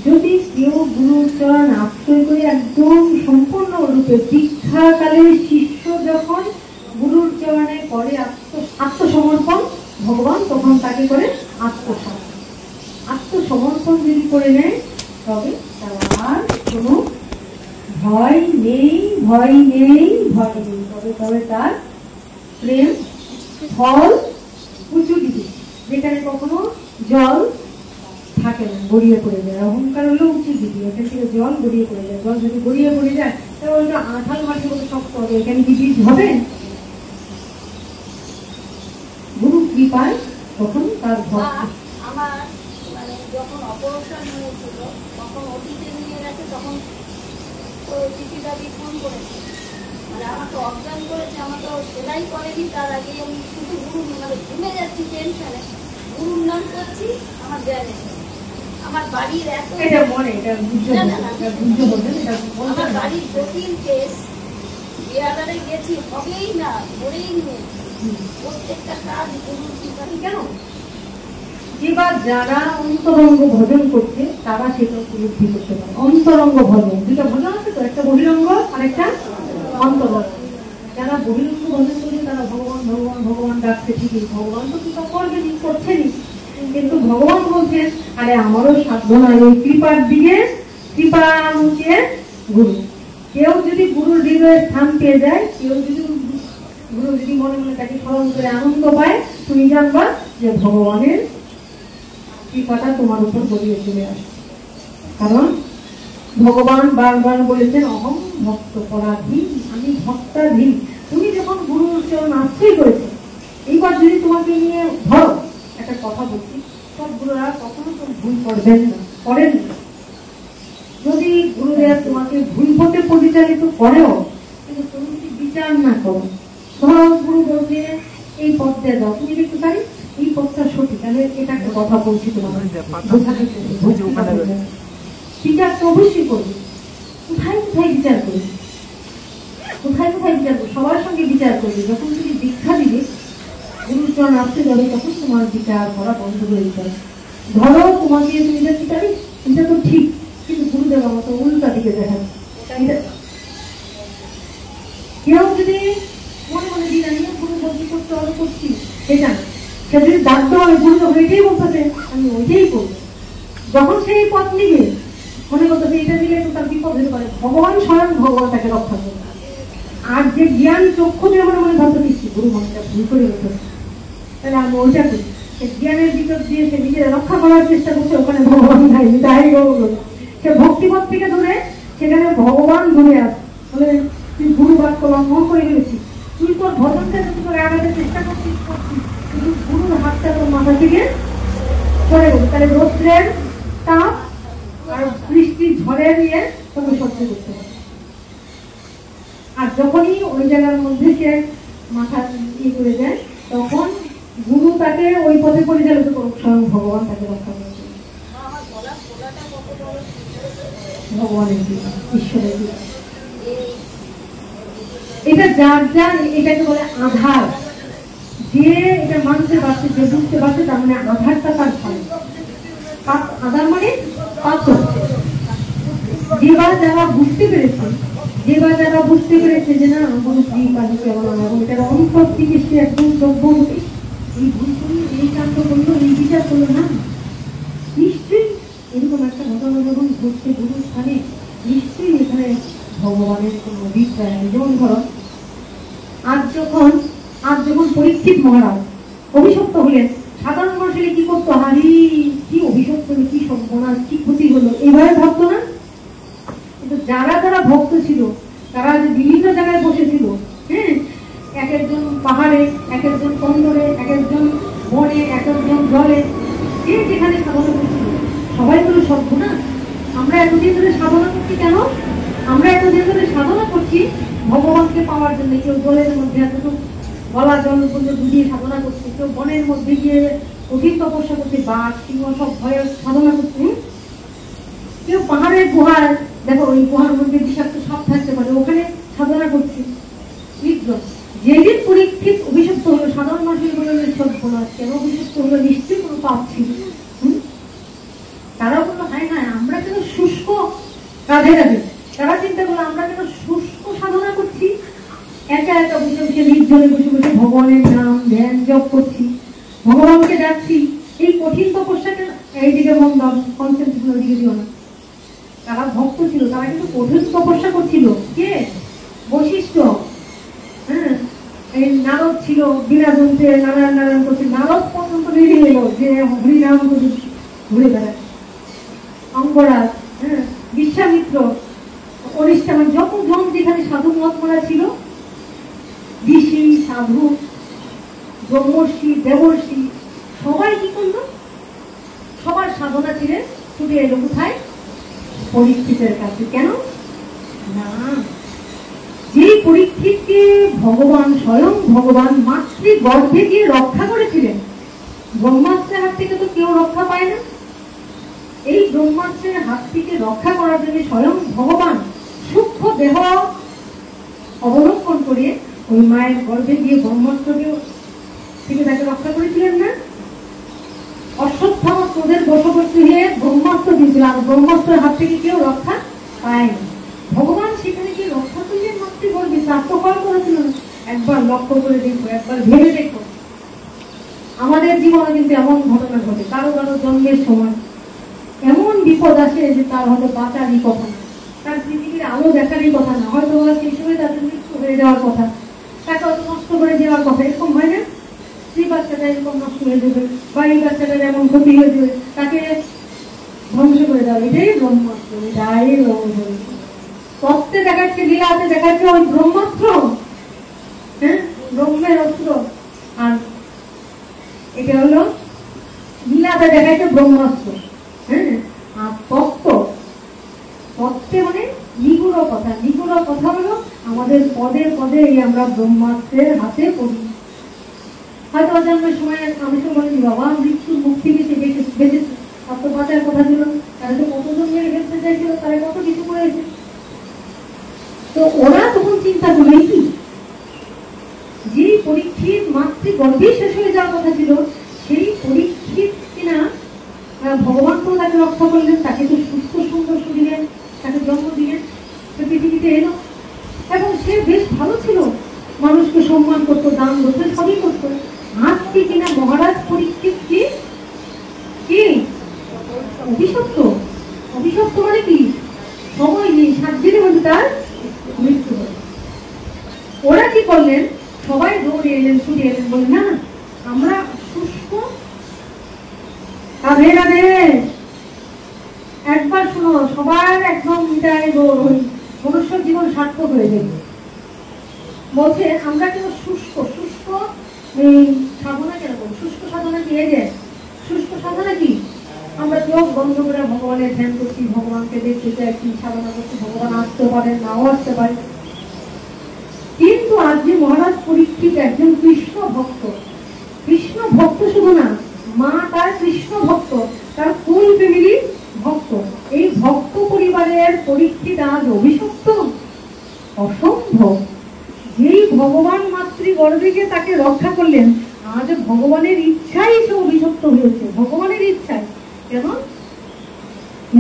যদি কেউ গুরুর চরণ আশ্রয় করে একদম সম্পূর্ণ রূপে, দীক্ষাকালের শিষ্য যখন গুরুর চরণে করে আত্মসমর্পণ, ভগবান তখন তাকে করে আত্মসমর্পণ যদি করে নেয়, তবে তার আর কোনো ভয় নেই, ভয় নেই, ভয় নেই। তবে তার প্রেম ফল উঁচু দিকে, যেখানে কখনো জল থাকে না, গড়িয়ে পড়ে যায়। অহংকার হলো উঁচু দিকে, এখান থেকে জল গড়িয়ে পড়ে যায়। জল যদি গড়িয়ে পড়ে যায় ওইটা আঠাল মাটি মতো শক্ত হবে, এখানে কি বীজ হবে? গুরু কৃপায় তখন তার আমার মানে যখন অপারেশন হয়েছিল তখন অতীতে নিয়ে গেছে, তখন চিঠি দাবি ফোন করেছে, মানে আমাকে অজ্ঞান করেছে, আমাকে সেলাই করেনি, তার আগে আমি শুধু গুরু মানে ঘুমে যাচ্ছি টেনশনে, গুরুর নাম করছি, আমার জ্ঞান এসে আমার বাড়ির এত এটা মনে এটা আমার বাড়ির জটিল কেস বিয়ারে গেছি, হবেই না, করেই নেই, প্রত্যেকটা কাজ গুরুর কৃপায়। কেন? এবার যারা অন্তরঙ্গ ভজন করছে তারা সেটা উপলব্ধি করতে পারে। অন্তরঙ্গ ভজন, দুটো ভজন আছে তো, একটা বহিরঙ্গ আর একটা অন্তরঙ্গ। যারা বহিরঙ্গ ভজন করছে তারা ভগবান ভগবান ভগবান ডাকছে, ঠিকই ভগবান তো কৃপা করবেনি, করছেনই, কিন্তু ভগবান বলছেন আরে আমারও সাধ্য নাই, ওই কৃপার দিকে কৃপা মুখে গুরু। কেউ যদি গুরুর হৃদয়ে স্থান পেয়ে যায়, কেউ যদি গুরু যদি মনে মনে তাকে স্মরণ করে আনন্দ পায়, তুমি জানবা যে ভগবানের কৃপাটা তোমার উপর গড়িয়ে চলে আসে। কারণ ভগবান বারবার বলেছেন অহম ভক্ত পরাধীন, আমি ভক্তাধীন। তুমি যখন গুরুর চরণ আশ্রয় করেছো, এইবার যদি তোমাকে নিয়ে ধরো, একটা কথা বলছি, সব গুরুরা কখনো তো ভুল করবেন না, করেন না। যদি গুরুদেব তোমাকে ভুল পথে পরিচালিত করেও, কিন্তু তুমি যদি বিচার না করো, ধরো গুরু বলছে এই পথে যাও, তুমি দেখতে পারি এই পথটা সঠিক, তাহলে এটা একটা কথা বলছি তোমার বিচার তো অবশ্যই করবে। কোথায় কোথায় বিচার করবে, কোথায় কোথায় বিচার করবে, সবার সঙ্গে বিচার করবে। যখন তুমি দীক্ষা দিবে, গুরুচরণ আসতে যাবে, তখন তোমার বিচার করা বন্ধ করে দিতে হবে। ধরো তোমাকে তুমি দেখতে পারি এটা তো ঠিক, কিন্তু গুরুদেব আমাকে উল্টা দিকে দেখাচ্ছে। কেউ যদি মনে মনে দিন আমি গুরু ভক্তি করতে অর্ডার করছি, সেটা না, সে যদি ডাকতে হবে গুরুদেব ওইটাই বলতেছে আমি ওইটাই করবো, যখন সেই পথ নিবে মনে করতেছে এটা দিলে তো তার বিপদ হতে পারে, ভগবান স্বয়ং ভগবান তাকে রক্ষা করবে। আর যে জ্ঞান চক্ষু দিয়ে মনে মনে ভাবতে দিচ্ছি গুরু মনটা ভুল করে রেখেছে, তাহলে আমি ওইটা করি, জ্ঞানের ভিতর দিয়ে সে নিজের রক্ষা করার চেষ্টা করছে, ওখানে ভগবান নাই, তাই সে ভক্তিপথ থেকে ধরে সেখানে ভগবান ধরে আসে, বলে তুই গুরু বাক্য লঙ্ঘন করে গেছি, তুই তোর ভজনটা যদি করে আগাতে চেষ্টা করছিস কিন্তু গুরুর হাতটা তোর মাথা থেকে সরে গেল, তাহলে রৌদ্রের তাপ আর বৃষ্টির ঝড়ে নিয়ে তোকে সহ্য করতে হবে। আর যখনই ওই জায়গার মধ্যে সে মাথা ইয়ে করে যায়, তখন গুরু তাকে ওই পথে পরিচালিত করুক, স্বয়ং ভগবান তাকে রক্ষা করবে। ভগবানের ঈশ্বরের এটা যার যার, এটাকে বলে আধার। যে এটা মানতে পারছে, যে বুঝতে পারছে, তার মানে আধারটা তার ভালো। আধার মানে পাথর। যেবার যারা বুঝতে পেরেছে, যেবার যারা বুঝতে পেরেছে যে না কোনো এটার অন্তর থেকে সে একদম দ্রব্যবতী, এই ভুল করলো, এই কাণ্ড করলো, এই বিচার করলো না, নিশ্চয়ই এরকম একটা ঘটনা যখন ঘটছে গুরুর স্থানে, নিশ্চয়ই এখানে ভগবানের কোন অভিপ্রায় নেই। যেমন ধরো আজ যখন পরীক্ষিত মহারাজ অভিশপ্ত হলেন, সাধারণ মানুষের কি করতো, হারি কি অভিশপ্ত হলো, কি সর্বনাশ, কি ক্ষতি হলো, এইভাবে ভাবতো না। কিন্তু যারা যারা ভক্ত ছিল, তারা যে বিভিন্ন জায়গায় বসেছিল, হ্যাঁ, এক একজন পাহাড়ে, এক একজন কন্দরে, এক একজন বনে, এক একজন জলে, যে যেখানে সাধনা করছিল, সবাই তো সভ্য না। আমরা এতদিন ধরে সাধনা করছি কেন? আমরা এতদিন ধরে সাধনা করছি ভগবানকে পাওয়ার জন্য। কেউ জলের মধ্যে এতটুকু গলা জল পর্যন্ত ডুবিয়ে সাধনা করছে, কেউ বনের মধ্যে গিয়ে কঠিন তপস্যা করছে, বাঘ সিংহ সব ভয়ে সাধনা করছে, কেউ পাহাড়ের গুহায়, দেখো ওই গুহার মধ্যে বিষাক্ত সাপ থাকতে পারে, ওখানে সাধনা করছে। যেদিন পরীক্ষিত অভিশপ্ত হলো, সাধারণ মানুষের বলে সভ্য না, কেন অভিশপ্ত হলো, নিশ্চয়ই কোনো পাপ ছিল। তারা বললো হ্যাঁ হ্যাঁ আমরা কেন শুষ্ক, রাধে রাধে, তারা চিন্তা করলো আমরা কেন শুষ্ক সাধনা করছি, একা একা বসে বসে নির্জনে বসে বসে ভগবানের নাম ধ্যান জপ করছি, ভগবানকে ডাকছি, এই কঠিন তপস্যাকে এইদিকে মন দাও, কনসেন্ট্রেশন ওইদিকে দিও না। তারা ভক্ত ছিল, তারা কিন্তু কঠিন তপস্যা করছিল। কে? বশিষ্ঠ, হ্যাঁ, এই নারদ ছিল, বিনা যন্ত্রে নারায়ণ নারায়ণ করছে, নারদ পর্যন্ত বেরিয়ে এলো যে হরিনাম ঘুরে বেড়ায়। অঙ্গরাজ, হ্যাঁ, বিশ্বামিত্র, অনুষ্ঠানে যতজন যেখানে সাধু মহাত্মারা ছিল, ঋষি সাধু ব্রহ্মর্ষি দেবর্ষি, সবাই কি করলো? সবার সাধনা ছিঁড়ে ছুটে এলো কোথায়? পরীক্ষিতের কাছে। কেন না, যে পরীক্ষিতকে ভগবান স্বয়ং ভগবান মাতৃ গর্ভে গিয়ে রক্ষা করেছিলেন, ব্রহ্মাস্ত্রের হাত থেকে তো কেউ রক্ষা পায় না। এই ব্রহ্মাস্ত্রের হাত থেকে রক্ষা করার জন্য স্বয়ং ভগবান সূক্ষ্ম দেহ অবলম্বন করে ওই মায়ের গর্ভে গিয়ে ব্রহ্মাস্ত্রকে থেকে তাকে রক্ষা করেছিলেন না? অশ্বত্থামা ক্রোধের বশবর্তী হয়ে ব্রহ্মাস্ত্র দিয়েছিল, আর ব্রহ্মাস্ত্রের হাত থেকে কেউ রক্ষা পায়নি। ভগবান সেখানে গিয়ে রক্ষা করলেন মাতৃগর্ভে, স্বাস্থ্যকর করেছিল না। একবার লক্ষ্য করে দেখো, একবার ভেবে দেখো, আমাদের জীবনে কিন্তু এমন ঘটনা ঘটে, কারো কারো জন্মের সময় এমন বিপদ আসে যে তার হয়তো বাঁচারই কথা না, তার পৃথিবীর আলো দেখারই কথা না, হয়তো সেই সময় তাদের মৃত্যু হয়ে যাওয়ার কথা, তাকে হয়তো নষ্ট করে দেওয়ার কথা। এরকম হয় না? সেই বাচ্চাটা এরকম নষ্ট হয়ে যাবে, বা এই বাচ্চাটার এমন ক্ষতি হয়ে যাবে, তাকে ধ্বংস করে দেওয়া। এটাই ব্রহ্মাস্ত্র, এটাই ব্রহ্মাস্ত্র। তত্ত্বে দেখাচ্ছে, লীলাতে দেখাচ্ছে ওই ব্রহ্মাস্ত্র, হ্যাঁ, ব্রহ্মের অস্ত্র। আর এটা হলো লীলাতে দেখাচ্ছে ব্রহ্মাস্ত্র, হ্যাঁ। আর তত্ত্বে মানে নিগুড় কথা। নিগুড় কথা হলো আমাদের পদে পদে এই আমরা ব্রহ্মাস্ত্রের হাতে পড়ি। হয়তো অজন্মের সময় আমি তো বলি বাবা মৃত্যুর মুখ থেকে সে বেঁচেছে, আর তো বাঁচার কথা ছিল, তারা তো কতজন মেরে ফেলতে চাইছিল, তারা কত কিছু করেছে। তো ওরা তখন চিন্তা করলে কি, যে পরীক্ষিত মাতৃগর্ভে শেষ হয়ে যাওয়ার কথা ছিল, সেই পরীক্ষিত কিনা ভগবান তো তাকে রক্ষা করলেন, তাকে তো সুস্থ সুন্দর শরীরে তাকে জন্ম দিলেন, পৃথিবীতে এলো, এবং সে বেশ ভালো ছিল, মানুষকে সম্মান করতো, দান করতো, সবই করতো। আজকে কিনা মহারাজ পরীক্ষিত কি অভিশপ্ত। অভিশপ্ত মানে কি? সময় নেই, 7 দিনের মধ্যে তার মৃত্যু হল। ওরা কি করলেন? সবাই দৌড়ে এলেন, ছুটে এলেন, বললেন না আমরা শুষ্ক রাধে রাধে, একবার শুনো, সবার একদম মনুষ্য জীবন সার্থক হয়ে যাবে। বলছে আমরা কেন শুষ্ক শুষ্ক সাধনা কেন করি? শুষ্ক সাধনা কি? এই যে শুষ্ক সাধনা কি? আমরা চোখ বন্ধ করে ভগবানের ধ্যান করছি, ভগবানকে দেখতে চাইছি, সাধনা করছি, ভগবান আসতে পারেন, নাও আসতে পারে। কিন্তু আজ যে মহারাজ পরীক্ষিত একজন কৃষ্ণ ভক্ত, কৃষ্ণ ভক্ত শুধু না, মা তার কৃষ্ণ ভক্ত, তার ফুল ফ্যামিলি ভক্ত। এই ভক্ত পরিবারের পরীক্ষিত আজ অভিশপ্ত? অসম্ভব। যেই ভগবান মাতৃগর্ভে তাকে রক্ষা করলেন, আজ ভগবানের ইচ্ছাই সে অভিশপ্ত হয়েছে, ভগবানের ইচ্ছায়। কেন?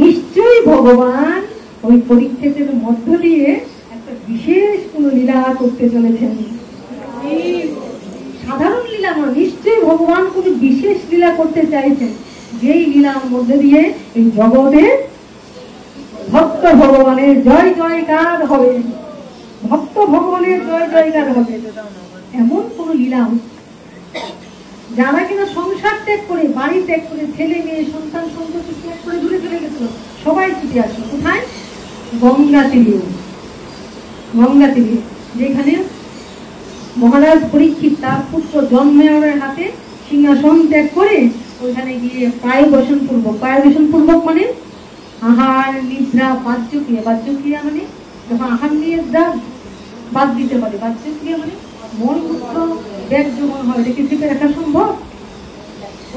নিশ্চয়ই ভগবান ওই পরীক্ষিতের মধ্য দিয়ে একটা বিশেষ কোন লীলা করতে চলেছেন। সাধারণ লীলা নয়, নিশ্চয়ই ভগবান কোন বিশেষ লীলা করতে চাইছেন, যেই লীলার মধ্যে দিয়ে এই জগতে ভক্ত ভগবানের জয় জয়কার হবে, ভক্ত ভগবানের জয় জয়কার হবে। এমন কোন লীলা যারা কিনা সংসার ত্যাগ করে, বাড়ি ত্যাগ করে, ছেলে মেয়ে সন্তান সন্ততি ত্যাগ করে দূরে চলে গেছিল, সবাই ছুটে আসলো কোথায়? গঙ্গা তীরে। গঙ্গা তীরে, যেখানে মহারাজ পরীক্ষিত তার পুত্র জন্মের হাতে সিংহাসন ত্যাগ করে ওইখানে গিয়ে পায়বসন পূর্বক, পায়বসন পূর্বক মানে আহার নিদ্রা বাহ্যক্রিয়া, বাহ্যক্রিয়া মানে যখন আহার নিদ্রা বাদ দিতে পারে, বাহ্যক্রিয়া মানে মলমূত্র ব্যাগ জমা হয়, এটা কি থেকে রাখা সম্ভব?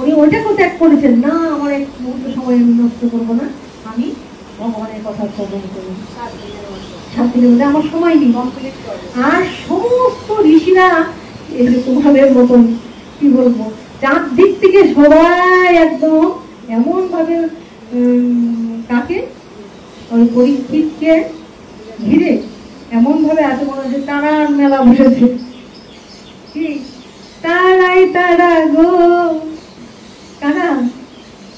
উনি ওইটাকে ত্যাগ করেছেন, না আমার এক মুহূর্ত সময় আমি নষ্ট করবো না, আমি ভগবানের কথা শ্রবণ করবো, 7 দিনের মধ্যে আমার সময় নেই। আর সমস্ত ঋষিরা এই যে তোমাদের মতন কি বলবো, চার দিক থেকে সবাই একদম এমন ভাবে তাকে ওই পরীক্ষিতকে ঘিরে এমন ভাবে আছে মনে হচ্ছে তারার মেলা বসেছে। কি তারাই তারা গো, কারা?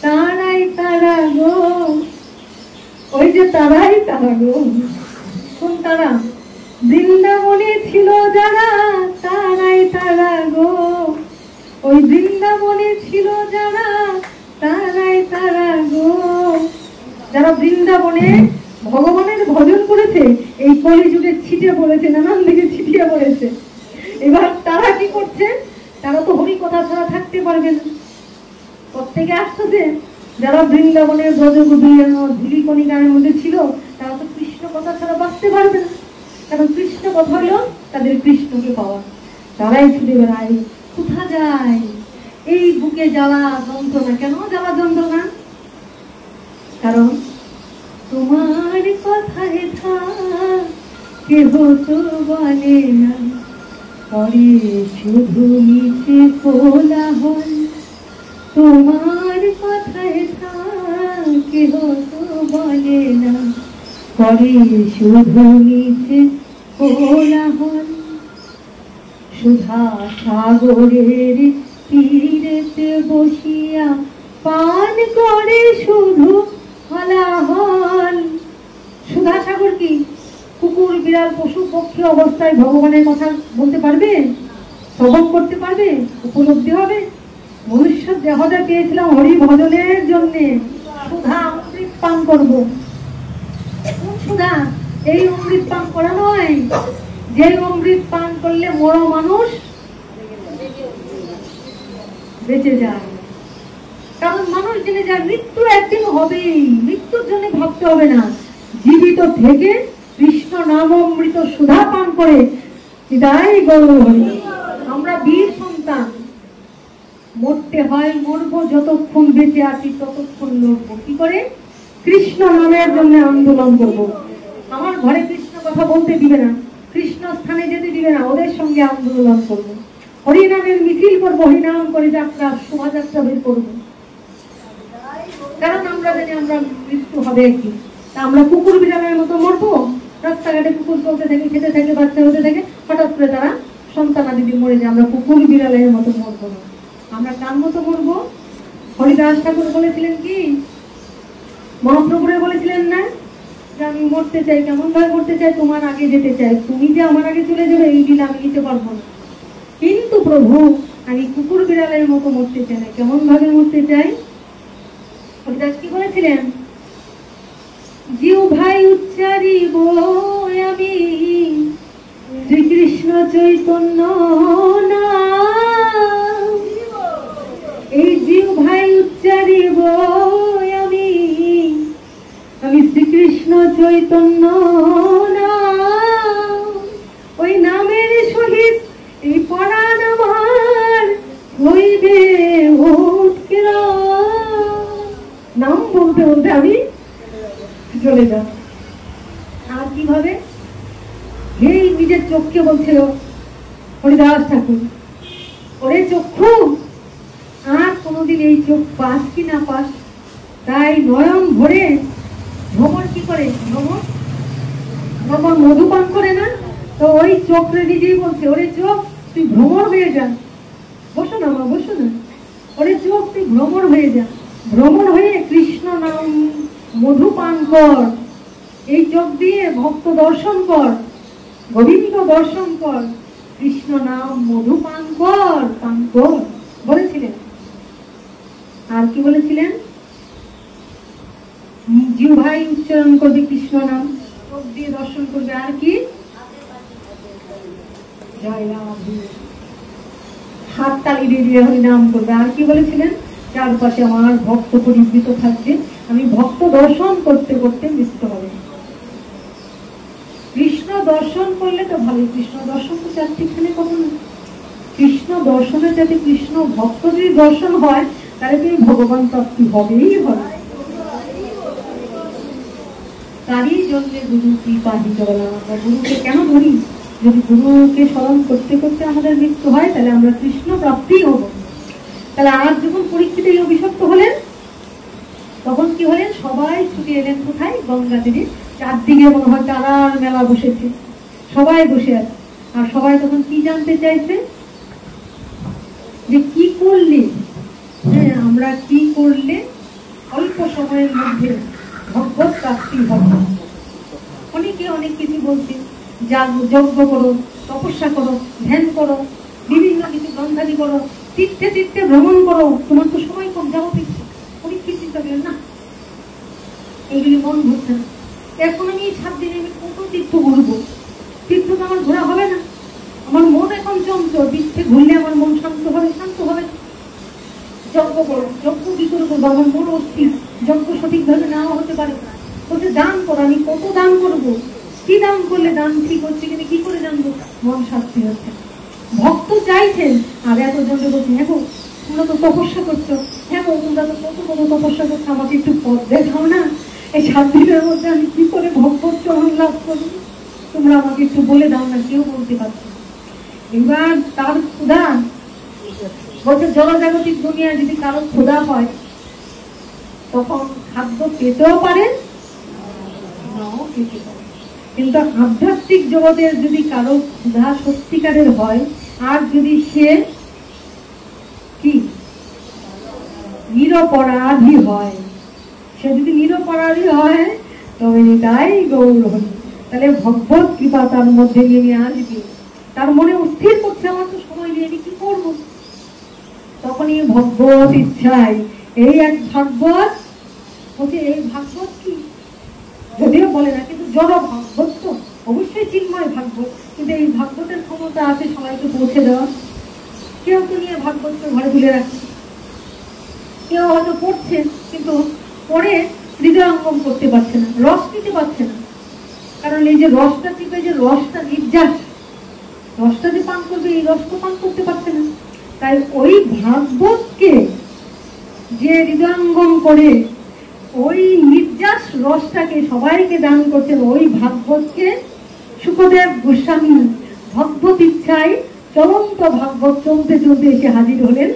তারাই তারা গো, ওই যে তারাই তারা গো। কোন তারা? বৃন্দাবনে ছিল যারা, তারাই তারা গো, ওই বৃন্দাবনে ছিল যারা, তারাই তারা গো। যারা বৃন্দাবনে ভগবানের ভজন করেছে, এই কলিযুগে ছিটে পড়েছে, নানান দিকে ছিটিয়ে পড়েছে। এবার তারা কি করছে? তারা তো হরি কথা ছাড়া থাকতে পারবে না। প্রত্যেকে আসতেছে, যারা বৃন্দাবনের ধূলিকণিকার মধ্যে ছিল, তারা তো কৃষ্ণ কথা ছাড়া বাঁচতে পারবে না, কারণ কৃষ্ণ কথা হলো তাদের কৃষ্ণকে পাওয়া। তারাই ছুটে বেড়ায়, কোথা যায়? এই বুকে জ্বালা যন্ত্রণা। কেন জ্বালা যন্ত্রণা? কারণ তোমার কথায় কেহ তো বলে না, পরে শুধু মিছে কোলাহল। তোমার কথায় কেহ তো বলে না, পরে শুধু মিছে কোলাহল। সুধা সাগরের তীরেতে বসিয়া পান করে শুধু হলাহল। সুধা সাগর কি? কুকুর, বিড়াল, পশু পক্ষী অবস্থায় ভগবানের কথা বলতে পারবে? শ্রবণ করতে পারবে? উপলব্ধি হবে? মনুষ্য দেহটা পেয়েছিলাম হরি ভজনের জন্য। সুধা অমৃত পান করবো। সুধা এই অমৃত পান করা নয়, যে অমৃত পান করলে মরা মানুষ বেঁচে যায়। কারণ মানুষ জেনে যায় মৃত্যু একদিন হবেই, মৃত্যুর জন্য ভাবতে হবে না। জীবিত থেকে কৃষ্ণ নাম অমৃত সুধা পান করে হৃদয় গৌর হরি। আমরা বীর সন্তান, মরতে হয় মরবো, যতক্ষণ বেঁচে আছি ততক্ষণ লড়বো। কি করে? কৃষ্ণ নামের জন্য আন্দোলন করব। আমার ঘরে কৃষ্ণ কথা বলতে দিবে না, কৃষ্ণ স্থানে যেতে দিবে না, ওদের সঙ্গে আন্দোলন করবো। হরিনামের মিছিল করবো, হরিনাম করে যাত্রা, শোভাযাত্রা বের করবো। কারণ আমরা জানি আমরা মৃত্যু হবে একদিন। তা আমরা কুকুর বিড়ালের মতো মরবো? রাস্তাঘাটে কুকুর চলতে থাকে, খেতে থাকে, বাচ্চা হতে থাকে, হঠাৎ করে তারা সন্তানাদি মরে যায়। আমরা কুকুর বিড়ালের মতো মরবো না। আমরা কার মতো মরবো? হরিদাস ঠাকুর বলেছিলেন কি? মহাপ্রভুরে বলেছিলেন না যে আমি মরতে চাই, কেমন ভাবে মরতে চাই? তোমার আগে যেতে চাই। তুমি যে আমার আগে চলে যাবে এই দিন আমি নিতে পারবো না, কিন্তু প্রভু আমি কুকুর বিড়ালের মতো মরতে চাই না। কেমন ভাবে মরতে চাই? হরিদাস কি বলেছিলেন? জিউ ভাই উচ্চারিব আমি শ্রীকৃষ্ণ চৈতন্য নাম। এই জিউ ভাই উচ্চারিব আমি শ্রীকৃষ্ণ চৈতন্য নাম। ওই নামের সহিত এই পরাণ আমার হইবে উৎকীর্ণ। নাম বলতে বলতে আমি চলে যাব। আর কিভাবে? এই নিজের চোখকে বলছিল হরিদাস ঠাকুর, ওরে চক্ষু, আর কোনোদিন এই চোখ পাস কি না পাস? তাই নয়ন ভরে ভ্রমণ কি করে? ভ্রমণ মধু পান করে না? তো ওই চোখে নিজেই বলছে, ওরে চোখ তুই ভ্রমণ হয়ে যা। বসো না মা, বসো না। ওরে চোখ তুই ভ্রমণ হয়ে যা, ভ্রমণ হয়ে কৃষ্ণ নাম মধু পান কর। এই চোখ দিয়ে ভক্ত দর্শন কর, গোবিন্দ দর্শন কর, কৃষ্ণ নাম মধু পান কর, পান কর বলেছিলেন। আর কি বলেছিলেন? জিহ্বাই উচ্চারণ করবে কৃষ্ণ নাম, চোখ দিয়ে দর্শন করবে। আর কি? হাত তালি দিয়ে দিয়ে হরিনাম করবে। আর কি বলেছিলেন? চারপাশে আমার ভক্ত পরিবৃত থাকবে, আমি ভক্ত দর্শন করতে করতে মৃত্যু হবে। কৃষ্ণ দর্শন করলে তো ভালো, কৃষ্ণ দর্শন তো চারটিখানে কখনো। কৃষ্ণ দর্শনের যাতে কৃষ্ণ ভক্ত যদি দর্শন হয়, তাহলে তুমি ভগবান প্রাপ্তি হবেই হবে। তারই জন্য গুরু কৃপা হিজলা। আমরা গুরুকে কেন ধরি? যদি গুরুকে স্মরণ করতে করতে আমাদের মৃত্যু হয়, তাহলে আমরা কৃষ্ণ প্রাপ্তি হব। তাহলে আজ যখন পরীক্ষিতে অভিশপ্ত হলেন, তখন কি হলেন? সবাই ছুটে এলেন কোথায়? গঙ্গা তীরে। চারদিকে মনে হয় তারার মেলা বসেছে, সবাই বসে আছে। আর সবাই তখন কি জানতে চাইছে? যে কি করলে, আমরা কি করলে অল্প সময়ের মধ্যে ভগবত প্রাপ্তি হবে। অনেকে অনেক কিছু বলছে, যজ্ঞ করো, তপস্যা করো, ধ্যান করো, বিভিন্ন কিছু গ্রন্থাদি করো, তীর্থে তীর্থে ভ্রমণ করো, তোমার তো সময় কম, যাও তীর্থে। অনেক কিছু চিন্তা করেন না, এইগুলি মন ভরছে না। এখন আমি এই 7 দিনে আমি কত তীর্থ ঘুরবো, তীর্থ তো আমার ঘোরা হবে না। আমার মন এখন চঞ্চল, তীর্থে ঘুরলে আমার মন শান্ত হবে, শান্ত হবে না। যজ্ঞ করো, যজ্ঞ কি করে করবো, আমার মন অস্থির, যজ্ঞ সঠিকভাবে নাও হতে পারে না। বলছে দান করো, আমি কত দান করবো, কি দান করলে দান ঠিক হচ্ছে কিনা কি করে জানবো, মন শান্তি হচ্ছে। ভক্ত চাইছেন, আর এতজনকে বলছে হ্যাঁ গো তোমরা তো তপস্যা করছো, হ্যাঁ গো তোমরা তো কত কত তপস্যা করছো, আমাকে একটু পথ দেখাও না, এই 7 দিনের মধ্যে আমি কি করে ভগবত চরণ লাভ করবো, তোমরা আমাকে একটু বলে দাও না। কেউ বলতে পারছে না। এবার তার ক্ষুধা, বলছে জনজাগতিক দুনিয়ায় যদি কারো ক্ষুধা হয় তখন খাদ্য পেতেও পারে, নাও পেতে পারে। কিন্তু আধ্যাত্মিক জগতের যদি কারো ক্ষুধা সত্যিকারের হয়, আর যদি সে কি নিরপরাধী হয়, সে যদি নিরপরাধী হয় তবে এটাই গৌর হরি। তাহলে ভগবত কৃপা তার মধ্যে নেমে আসবে। তার মনে স্থির করছে আমার তো সময় নিয়ে আমি কি করবো, তখনই ভগবত ইচ্ছায় এই এক ভাগবত বলছে, এই ভাগবত কি যদিও বলে না, কিন্তু জড় ভাগবত তো অবশ্যই চিন্ময় ভাগবত, কিন্তু এই ভাগবতের ক্ষমতা আছে সবাইকে পৌঁছে দেওয়া। কেউ তো নিয়ে ভাগবতকে ঘরে তুলে রাখছে, কেউ হয়তো পড়ছে কিন্তু পড়ে হৃদয়ঙ্গম করতে পারছে না, রস নিতে পারছে না। কারণ এই যে রসটা টিপে যে রসটা নির্যাস, রসটা যে পান করবে এই রস তো পান করতে পারছে না। তাই ওই ভাগবতকে যে হৃদয়ঙ্গম করে ওই নির্যাস রসটাকে সবাইকে দান করছেন, ওই ভাগবতকে শুকদেব গোস্বামী ভগবত ইচ্ছায় চলন্ত ভাগবত চলতে চলতে এসে হাজির হলেন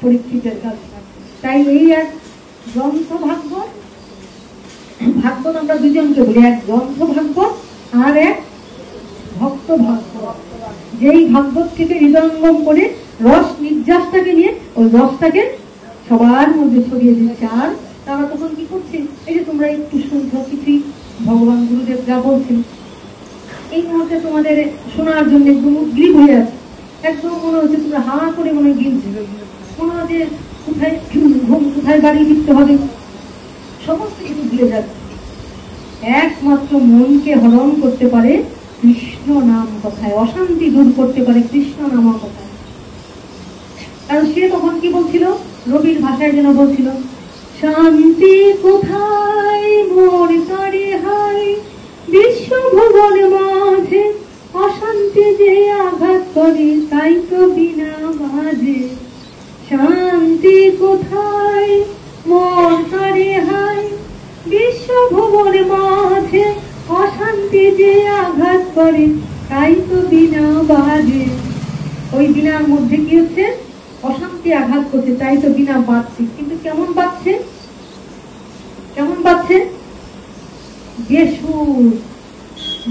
পরীক্ষিতের কাছে। তাই এই এক গ্রন্থ ভাগবত, ভাগবত আমরা দুজনকে বলি, এক গ্রন্থ ভাগবত আর এক ভক্ত ভাগবত। যেই ভাগবত থেকে হৃদয়ঙ্গম করে রস নির্যাসটাকে নিয়ে ওই রসটাকে সবার মধ্যে ছড়িয়ে দিচ্ছে। আর তারা তখন কি করছে, এই যে তোমরা একটু শুনছো কিছুই ভগবান গুরুদেব যা বলছেন, এই মুহূর্তে তোমাদের শোনার জন্য একদম উদ্গ্রীব হয়ে আছে, একদম মনে হচ্ছে তোমরা হা করে মনে গিলছে, মনে হচ্ছে কোথায় ঘুম, কোথায় বাড়ি ফিরতে হবে, সমস্ত কিছু ভুলে যাচ্ছে। একমাত্র মনকে হরণ করতে পারে কৃষ্ণ নাম কথায়, অশান্তি দূর করতে পারে কৃষ্ণ নাম কথায়। কারণ সে তখন কি বলছিল, রবির ভাষায় যেন বলছিল, শান্তি কোথায় মোর তরে হায়, বিশ্বভুবন মাঝে অশান্তি যে আঘাত করে, তাই তো বিনা বাজে। শান্তি কোথায় মোর তরে হায়, বিশ্বভুবন মাঝে অশান্তি যে আঘাত করে, তাই তো বিনা বাজে। ওই বিনার মধ্যে কি হচ্ছে, অশান্তি আঘাত করছে, তাই তো বিনা বাজছে। কিন্তু কেমন বাজছে, কেমন বাজছে, বেসুর,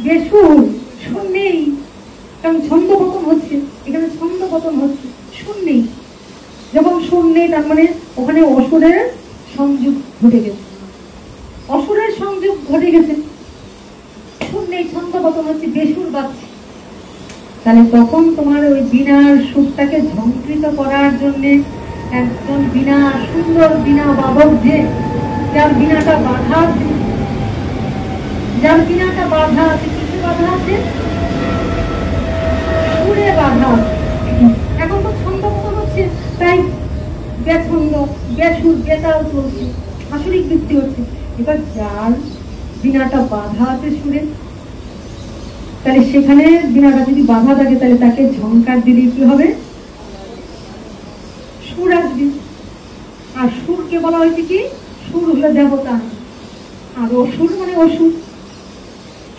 বেসুর, সুর নেই। কারণ ছন্দ পতন হচ্ছে, এখানে ছন্দ পতন হচ্ছে, সুর নেই। যখন সুর নেই তার মানে ওখানে অসুরের সংযোগ ঘটে গেছে, অসুরের সংযোগ ঘটে গেছে, সুর নেই, ছন্দ পতন হচ্ছে, বেসুর বাজছে। তাহলে তখন তোমার ওই বীণার সুরটাকে ঝঙ্কৃত করার জন্য একজন বীণা, সুন্দর বীণা বাদক, যে যার বীণাটা বাধা আছে, যার বীণাটা বাধা আছে, কিসে বাধা আছে, সুরে বাধা আছে। এখন তো ছন্দ পতন হচ্ছে, তাই বেছন্দ, বেসুর, বেতাল চলছে, আসরিক বৃত্তি হচ্ছে। এবার যার বীণাটা বাধা আছে সুরে, তাহলে সেখানে বীণাটা যদি বাধা থাকে তাহলে তাকে ঝংকার দিলে কি হবে, সুর আসবে। আর সুরকে বলা হয়েছে কি, সুর হলো দেবতা, আর অসুর মানে অসুর।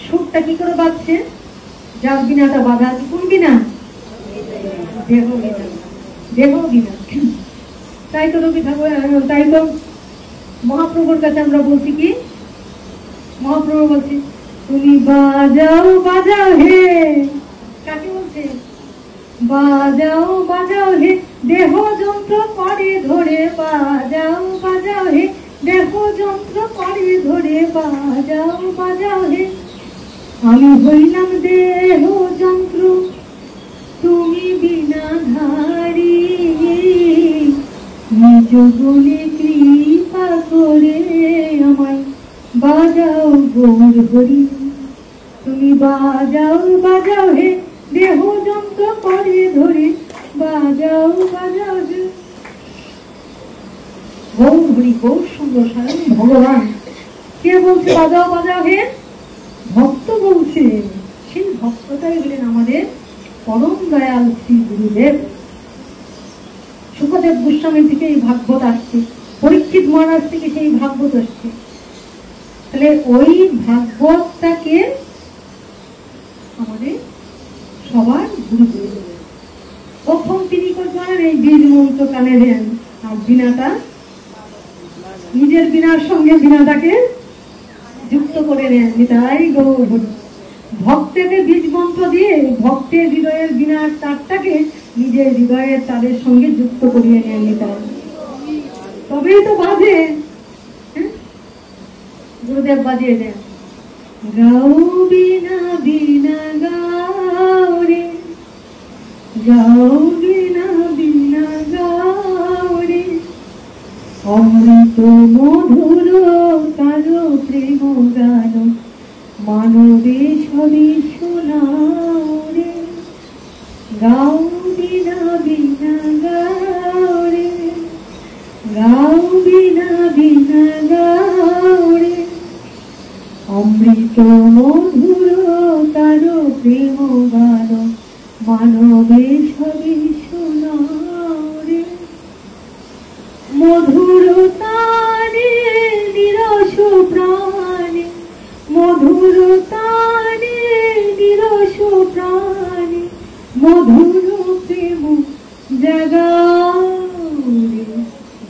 সুরটা কি করে বাজছে, যার বীণাটা বাধা আছে, কোন বীণা, দেহ বীণা, দেহ বীণা। তাই তো রবি ঠাকুর, তাই তো মহাপ্রভুর কাছে আমরা বলছি কি, মহাপ্রভু বলছি, তুমি বাজাও বাজাও হে, কাকে বলছে, বাজাও বাজাও হে, দেহ যন্ত্র করে ধরে, বাজাও বাজাও হে, দেহ যন্ত্র করে ধরে, বাজাও বাজাও হে। আমি হইলাম দেহ যন্ত্র, তুমি বীণাধারী, নিজ গুণে কৃপা করে আমায় বাজাও গৌর হরি, তুমি বাজাও বাজাও হে, দেহ যন্ত্র করে ধরে, বাজাও বাজাও হে। গৌর হরি, গৌর সুন্দর স্বয়ং ভগবান। কে বলছে বাজাও বাজাও হে? ভক্ত বলছে। সেই ভক্তটাই হলেন আমাদের পরম দয়াল শ্রী গুরুদেব। সুখদেব গোস্বামী থেকে এই ভাগবত আসছে, পরীক্ষিত মহারাজ থেকে সেই ভাগবত আসছে। তাহলে ওই ভাগবতটাকে আমাদের সবার গুরু করে দেবেন। কখন তিনি করবেন? এই বীজ মন্ত্র কানে দেন, আর বিনাটা নিজের বিনার সঙ্গে বিনাটাকে যুক্ত করে নেন। নিতাই গৌর হরি। ভক্তকে বীজ মন্ত্র দিয়ে ভক্তের হৃদয়ের বিনার তারটাকে নিজের হৃদয়ের তাদের সঙ্গে যুক্ত করিয়ে নেন। নিতাই, তবেই তো বাজে। গুরুদেব বাজিয়ে দেন, গাও বিনা বিনা গাও রে, গাও বিনা বিনা গাও রে, অমৃত মধুর কারো প্রেম গান, মানবে সবই শোনাও রে, গাও বিনা বিনা গাও রে, গাও বিনা বিনা গাও রে, অমৃত মধুর কারো প্রেম গান, মানবে সবই শোনাও রে। মধুর তানে নিরস প্রাণে, মধুর তানে নিরস প্রাণে, মধুর প্রেম জাগাও রে,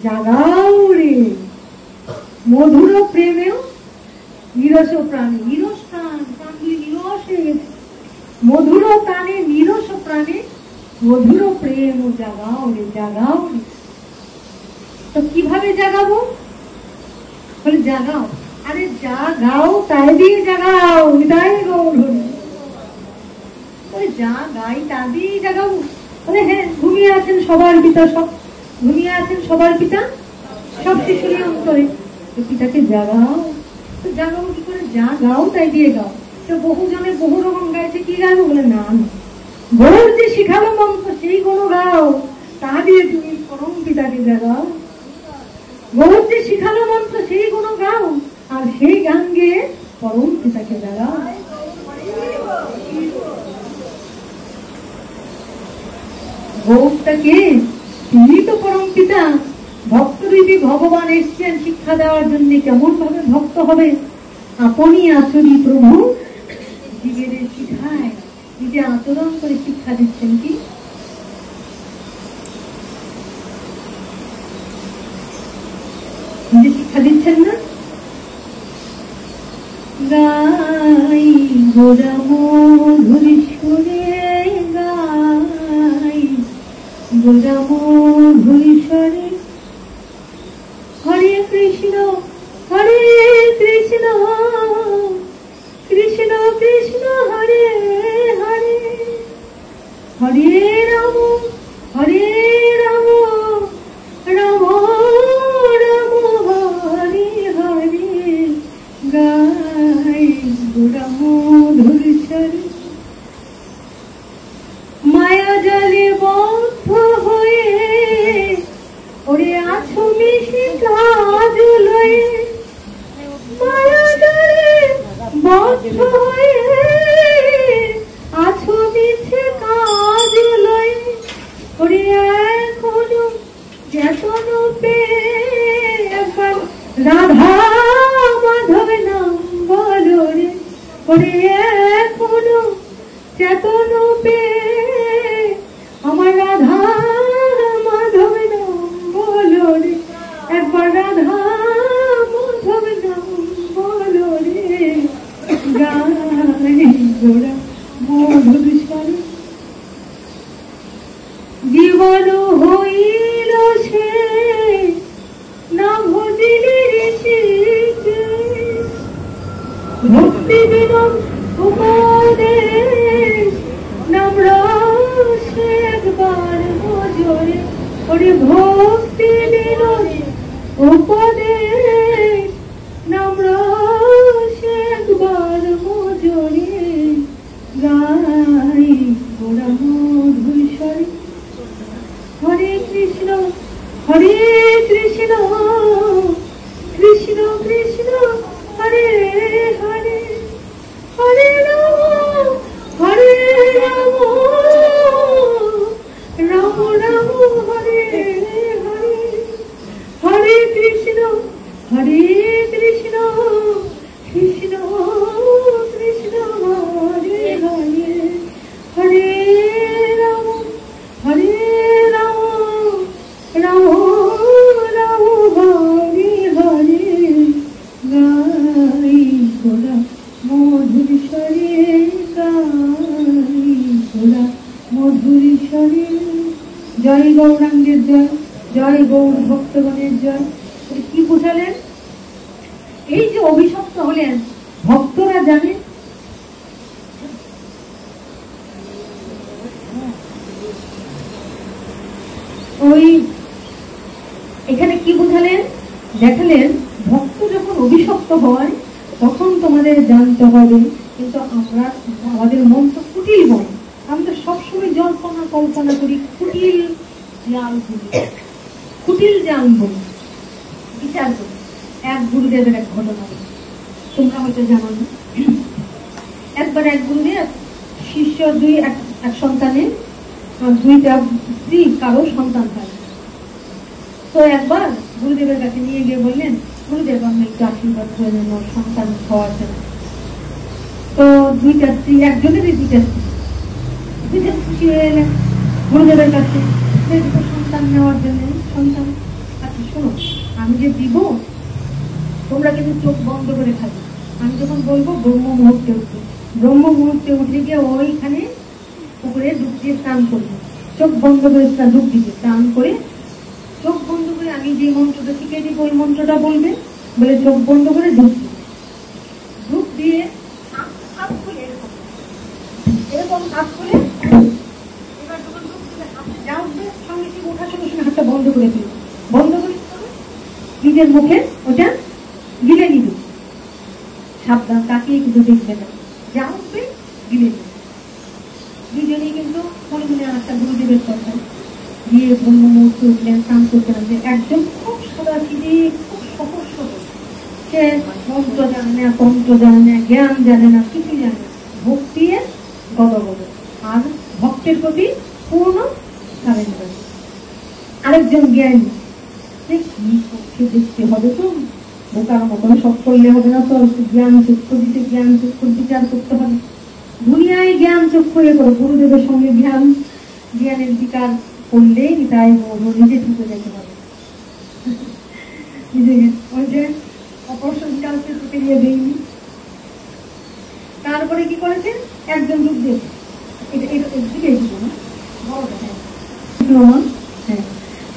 জাগাও রে। মধুর প্রেমেও নিরস প্রাণে, নিরস প্রাণ, প্রাণগুলি নিরস হয়ে গেছে। মধুর প্রাণে নিরস প্রাণে, মধুর প্রেম জাগাও রে, জাগাও রে। তো কিভাবে জাগাবো? বলে জাগাও, আরে যা গাও তাই দিয়ে জাগাও। নিতাই গৌর হরি। ওই যা গাই তা দিয়ে জাগাবো? বলে হ্যাঁ, ঘুমিয়ে আছেন সবার পিতা, সব ঘুমিয়ে আছেন সবার পিতা, সব শিশুরই অন্তরে। তো পিতাকে জাগাও। তো জাগাবো কি করে? যা গাও তাই দিয়ে গাও। তো বহু জনে বহু রকম গাইছে, কি গাও? বলে না, গৌর যে শিখালো মন্ত্র সেই কোনো গাও, তা দিয়ে তুমি পরম পিতাকে জাগাও। গৌর যে শিখালো মন্ত্র সেই কোনো গাও, আর সেই গান গিয়ে পরম পিতাকে জাগাও। গৌরটাকে, তিনি তো পরম পিতা। ভক্ত রূপী ভগবান এসছেন শিক্ষা দেওয়ার জন্য। কেমন ভাবে ভক্ত হবে? আপনি আচরি প্রভু জীবেদের শিখায়, নিজে আচরণ করে শিক্ষা দিচ্ছেন। কি নিজে শিক্ষা দিচ্ছেন না? গাই গোরা মধুর সুরে, গাই গোরা মধুর সুরে, হরে কৃষ্ণ হরে কৃষ্ণ, কৃষ্ণ কৃষ্ণ হরে হরে, হরে রাম হরে রাম, রাম রাম হরে হরে। গাই গোরা মধুর স্বরে, মায়া জালে বদ্ধ হয়ে ওরে আছো মিশে কাজ লয়ে, মায়া জালে বদ্ধ হয়ে আছো মিশে কাজ লয়ে, ওরে এখনো যেতন পেবার রাধা মাধব নাম বলো রে, ওরে এখনো চেতন পে আমার রাধা মাধব নাম বলো রে, একবার রাধা মাধব নাম বলো রে। গাই গোরা মধুর স্বরে, জীবন হইল সে না ভজিলে ঋষিকে, ভক্তি বিনম উপদেশ নাম রসে একবার মজরে, ওরে ভক্তি বিনম উপদেশ নাম রসে মধুরী শরীর, জয় গৌরাঙ্গের জয়, জয় গৌর ভক্তগণের জয়। কি বুঝালেন? এই যে অভিশপ্ত হলেন, ভক্তরা জানে ওই এখানে কি বুঝালেন? দেখালেন ভক্ত যখন অভিশপ্ত হয় তখন তোমাদের জানতে হবে, কিন্তু আমাদের মন তো কুটিল মন, আমরা তো সবসময় জল্পনা কল্পনা করি, কুটিল জাল বলি, কুটিল জাল বলি, বিচার করি। এক গুরুদেবের এক ঘটনা তোমরা হয়তো জানো না। একবার এক গুরুদেব শিষ্য এক সন্তানের দুইটা স্ত্রী, কারো সন্তান থাকে। তো একবার গুরুদেবের কাছে নিয়ে গিয়ে বললেন, গুরুদেব আমি একটু আশীর্বাদ করে নেন, সন্তান হওয়ার জন্য। তো দুইটা স্ত্রী, একজনেরই দুইটা খুশি হয়ে এলেন গুরুদেবের কাছে সন্তান নেওয়ার জন্য। সন্তান, আচ্ছা শোনো, আমি যে দিব তোমরা কিন্তু চোখ বন্ধ করে থাকবে। আমি যখন বলবো ব্রহ্ম মুহূর্তে উঠবে, ব্রহ্ম মুহূর্তে উঠে গিয়ে ওইখানে পুকুরে ডুব দিয়ে স্নান করবে, চোখ বন্ধ করে ডুব দিবে, স্নান করে চোখ বন্ধ করে আমি যে মন্ত্রটা শিখিয়ে দিব ওই মন্ত্রটা বলবে, বলে চোখ বন্ধ করে ডুব দিবে। ডুব দিয়ে এরকম হাত খুলে এবার যখন ডুব দিলে হাতে যা উঠবে সঙ্গে সঙ্গে ওঠার সঙ্গে সঙ্গে হাতটা বন্ধ করে দিবে, বন্ধ করে নিজের মুখে ওটা গিলে নিবে। সাবধান, তাকিয়ে কিন্তু দেখবে না, যা উঠবে গিলে নিবে। দুজনেই কিন্তু মনে মনে একটা গুরুদেবের কথা দিয়ে ব্রহ্ম মুহূর্তে উঠলেন, স্নান করতে লাগলেন। একজন খুব সাদা সিধে, খুব সহজ সরল, সে মন্ত্র জানে না, তন্ত্র জানে না, জ্ঞান জানে না, কিছু জানে না, ভক্তি গদগদ, আর ভক্তের প্রতি পূর্ণ সারেন্ডার। আরেকজন জ্ঞানী, কি পক্ষে দেখতে হবে, তো বোকার মতন সব করলে হবে না, তো জ্ঞান চক্ষু দিতে, জ্ঞান চক্ষুর বিচার করতে হবে। দুনিয়ায় জ্ঞান চক্ষু এ করো, গুরুদেবের সঙ্গে জ্ঞানের বিচার করলেই তাই নিজে ঢুকে যেতে হবে। ওই যে অপারেশন চালতে ঢুকে দিয়ে দেয়নি। তারপরে কি করেছে, একজন যুগ দিয়েছে,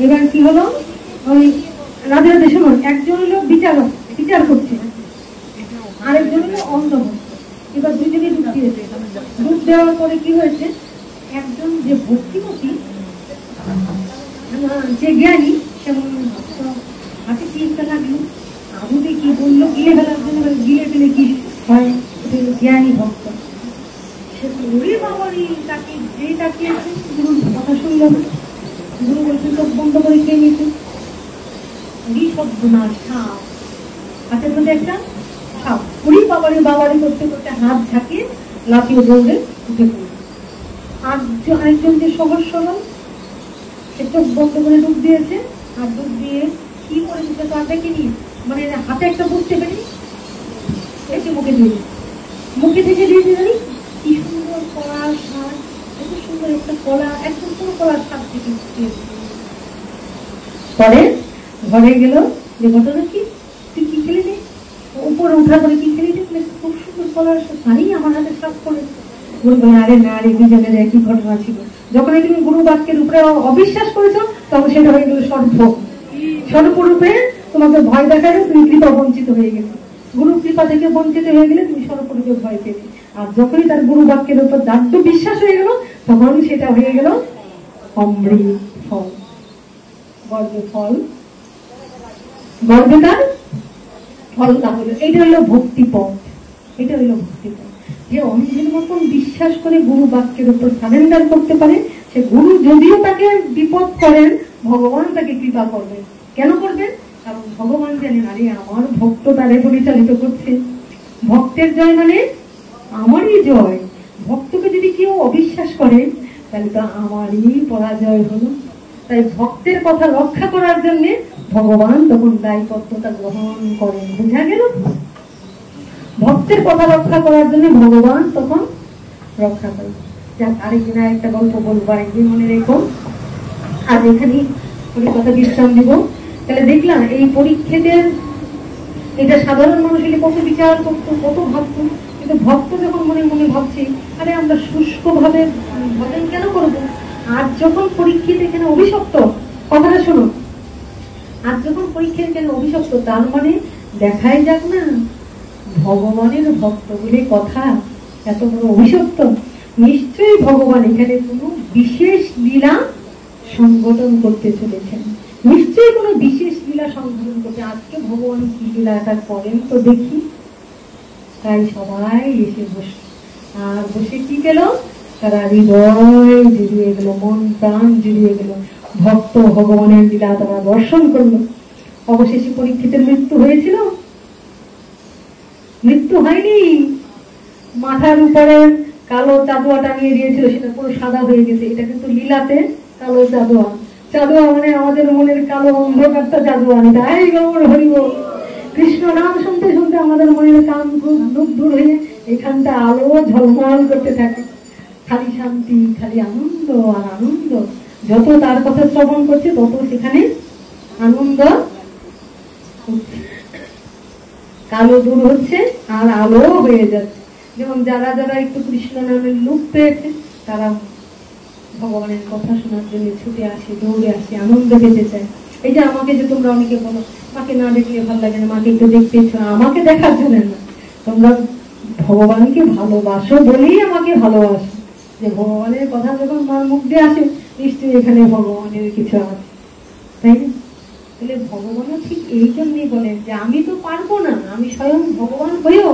এবার কি হলো, ওই রাধে রাধে শুনুন, একজন হলো বিচার করছে, আরেকজন হলো অন্ধ ভক্ত। এবার দুজনে ডুব দিয়েছে। ডুব দেওয়ার পরে কি হয়েছে, একজন যে ভক্তিমতী, যে জ্ঞানী, সেমন হাতে কি একটা লাগলো, আদুতে কি বললো, গিলে ফেলার জন্য, গিলে ফেলে কি হয়, জ্ঞানী ভক্ত। সে ওরে বাবারই তাকে যে তাকিয়েছে, গুরুর কথা শুনল না, গুরু বলছেন চোখ বন্ধ করে খেয়ে নিতে, উনি শব্দ না সাপ, হাতের মধ্যে একটা সাপ, উনি বাবারি করতে করতে হাত ঝাঁকিয়ে লাফিয়ে দৌড়ে উঠে পড়ল। আর আরেকজন যে সহজ সরল, সে চোখ বন্ধ করে ডুব দিয়েছে, আর ডুব দিয়ে কি করেছে তো আর দেখিনি, মানে হাতে একটা বুঝতে পারি, এসে মুখে দিয়ে, মুখে থেকে দিয়ে জানি কি সুন্দর কলার শাক, এত সুন্দর একটা কলা, একদম পুরো কলার শাক থেকে পরে ঘরে গেল, যে ঘটনা কি, তুই কি খেলে নে, উপরে উঠা করে কি খেলে নে, খুব সুন্দর কলার শাক, আরে আমার হাতে শাক করে। বলবো আরে না রে, দুজনের একই ঘটনা ছিল। যখন তুমি গুরু বাক্যের উপরে অবিশ্বাস করেছো, তখন সেটা হয়ে গেল স্বরূপরূপে তোমাকে ভয় দেখালে তুমি কৃপা বঞ্চিত হয়ে গেলে, গুরু কৃপা থেকে বঞ্চিত হয়ে গেলে তুমি স্বরূপরূপে ভয় পেলে। আর যখনই তার গুরু বাক্যের উপর দাঁড় বিশ্বাস হয়ে গেল, তখন সেটা হয়ে গেল অমৃত ফল, গর্বে ফল, গর্বে তার ফল। তাহলে এটা হলো ভক্তি পথ, এটা হলো ভক্তি পথ। যে অন্ধের মতন বিশ্বাস করে গুরু বাক্যের উপর সারেন্ডার করতে পারে, সে গুরু যদিও তাকে বিপদ করেন, ভগবান তাকে কৃপা করবেন। কেন করবেন? কারণ ভগবান জানেন, আরে আমার ভক্ত তারে পরিচালিত করছে। ভক্তের জয় মানে আমারই জয়। ভক্তকে যদি কেউ অবিশ্বাস করে, তাহলে তো আমারই পরাজয় হলো। তাই ভক্তের কথা রক্ষা করার জন্য ভগবান তখন দায়বদ্ধতা গ্রহণ করেন। বুঝা গেল? ভক্তের কথা রক্ষা করার জন্য ভগবান তখন রক্ষা করেন। যাক, আরেকদিন একটা গল্প বলবো, আরেকদিন মনে রেখো। আজ এখানে কথা বিশ্রাম দিব। তাহলে দেখলাম এই পরীক্ষেদের, এটা সাধারণ মানুষ কত বিচার করতো, কত ভাবতো, কিন্তু ভক্ত যখন মনে মনে ভাবছে আরে আমরা শুষ্ক ভাবে ভজন কেন করবো, আজ যখন পরীক্ষিত এখানে অভিশপ্ত, কথাটা শোনো, আজ যখন পরীক্ষার কেন অভিশপ্ত, তার মানে দেখাই যাক না ভগবানের ভক্ত বলে কথা, এত বড় অভিশপ্ত, নিশ্চয়ই ভগবান এখানে কোনো বিশেষ লীলা সংগঠন করতে চলেছেন, নিশ্চয়ই কোনো বিশেষ লীলা সংগঠন করতে। আজকে ভগবান কি লীলাটা করেন তো দেখি। তাই সবাই এসে বসে, আর বসে কি পেল, তারা হৃদয় জুড়িয়ে গেল, মন প্রাণ জুড়িয়ে গেল, ভক্ত ভগবানের লীলা তারা দর্শন করলো। অবশেষে পরীক্ষিতের মৃত্যু হয়েছিল? মৃত্যু হয়নি, মাথার উপরে কালো চাদুয়া টানিয়ে দিয়েছিল, সেটা পুরো সাদা হয়ে গেছে। এটা কিন্তু লীলাতে কালো চাদুয়া, চাদুয়া মানে আমাদের মনের কালো অন্ধকারটা চাদুয়া নেই। তাই গৌর হরিব, কৃষ্ণ নাম শুনতে শুনতে আমাদের মনের কান খুব দূর হয়ে এখানটা আলো ঝলমল করতে থাকে, খালি শান্তি, খালি আনন্দ আর আনন্দ। যত তার কথা শ্রবণ করছে তত সেখানে আনন্দ, কালো দূর হচ্ছে আর আলো হয়ে যাচ্ছে। যেমন যারা যারা একটু কৃষ্ণ নামের লুপ পেয়েছে তারা ভগবানের কথা শোনার জন্য ছুটে আসে, দৌড়ে আসে, আনন্দ পেতে চায়। এই যে আমাকে যে তোমরা অনেকে বলো মাকে না দেখলে ভালো লাগে না, মাকে একটু দেখতে ইচ্ছা না, আমাকে দেখার জন্য না, তোমরা ভগবানকে ভালোবাসো বলেই আমাকে ভালোবাসো। যে ভগবানের কথা যখন মার মুখ দিয়ে আসে নিশ্চয়ই এখানে ভগবানের কিছু আছে, তাই না? তাহলে ভগবানও ঠিক এই জন্যই বলেন যে আমি তো পারবো না, আমি স্বয়ং ভগবান হয়েও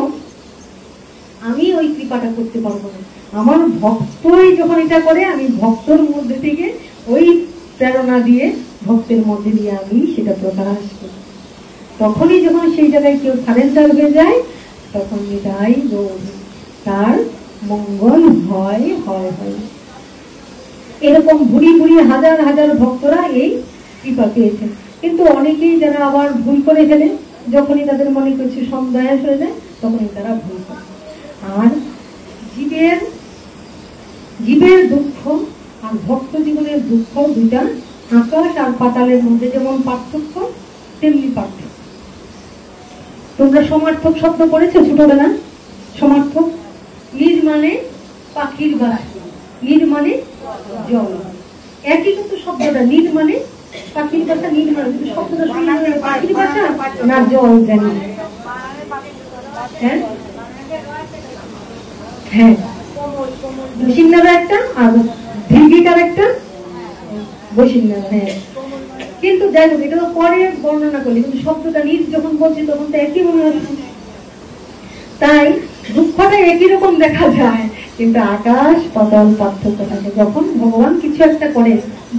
আমি ওই কৃপাটা করতে পারবো না, আমার ভক্তই যখন এটা করে আমি ভক্তর মধ্যে থেকে ওই প্রেরণা দিয়ে ভক্তের মধ্যে দিয়ে আমি সেটা প্রকাশ করি। তখনই যখন সেই জায়গায় কেউ সারেন্ডার হয়ে যায় তখন এটাই তার মঙ্গল হয় হয় হয়। এরকম ভুরি ভুরি হাজার হাজার ভক্তরা এই কৃপা পেয়েছেন। কিন্তু অনেকেই যারা আবার ভুল করে ফেলে, যখনই তাদের মনে কিছু সন্দেহ হয়ে যায় তখনই তারা ভুল করে। আর জীবের দুঃখ আর ভক্ত জীবনের দুঃখ দুইটা আকাশ আর পাতালের মধ্যে যেমন পার্থক্য তেমনি পার্থক্য। তোমরা সমার্থক শব্দ পড়েছো ছোটবেলা? সমার্থক, নীর মানে পাখির বাসা, নীর মানে জল, একই কিন্তু শব্দটা, নীর মানে পাখির বাসা, নীর মানে শব্দটা পাখির বাসা না জল জানি। হ্যাঁ হ্যাঁ, বসিন্নারা একটা আর দীর্ঘিকার একটা বসিন্নারা। হ্যাঁ, কিন্তু যাই হোক এটা তো পরে বর্ণনা করলে, কিন্তু শব্দটা নীর যখন বলছি তখন তো একই মনে হচ্ছে। তাই দুঃখটা একই রকম দেখা যায়, কিন্তু আকাশ পাতাল পার্থক্য থাকে। যখন ভগবান কিছু একটা করে,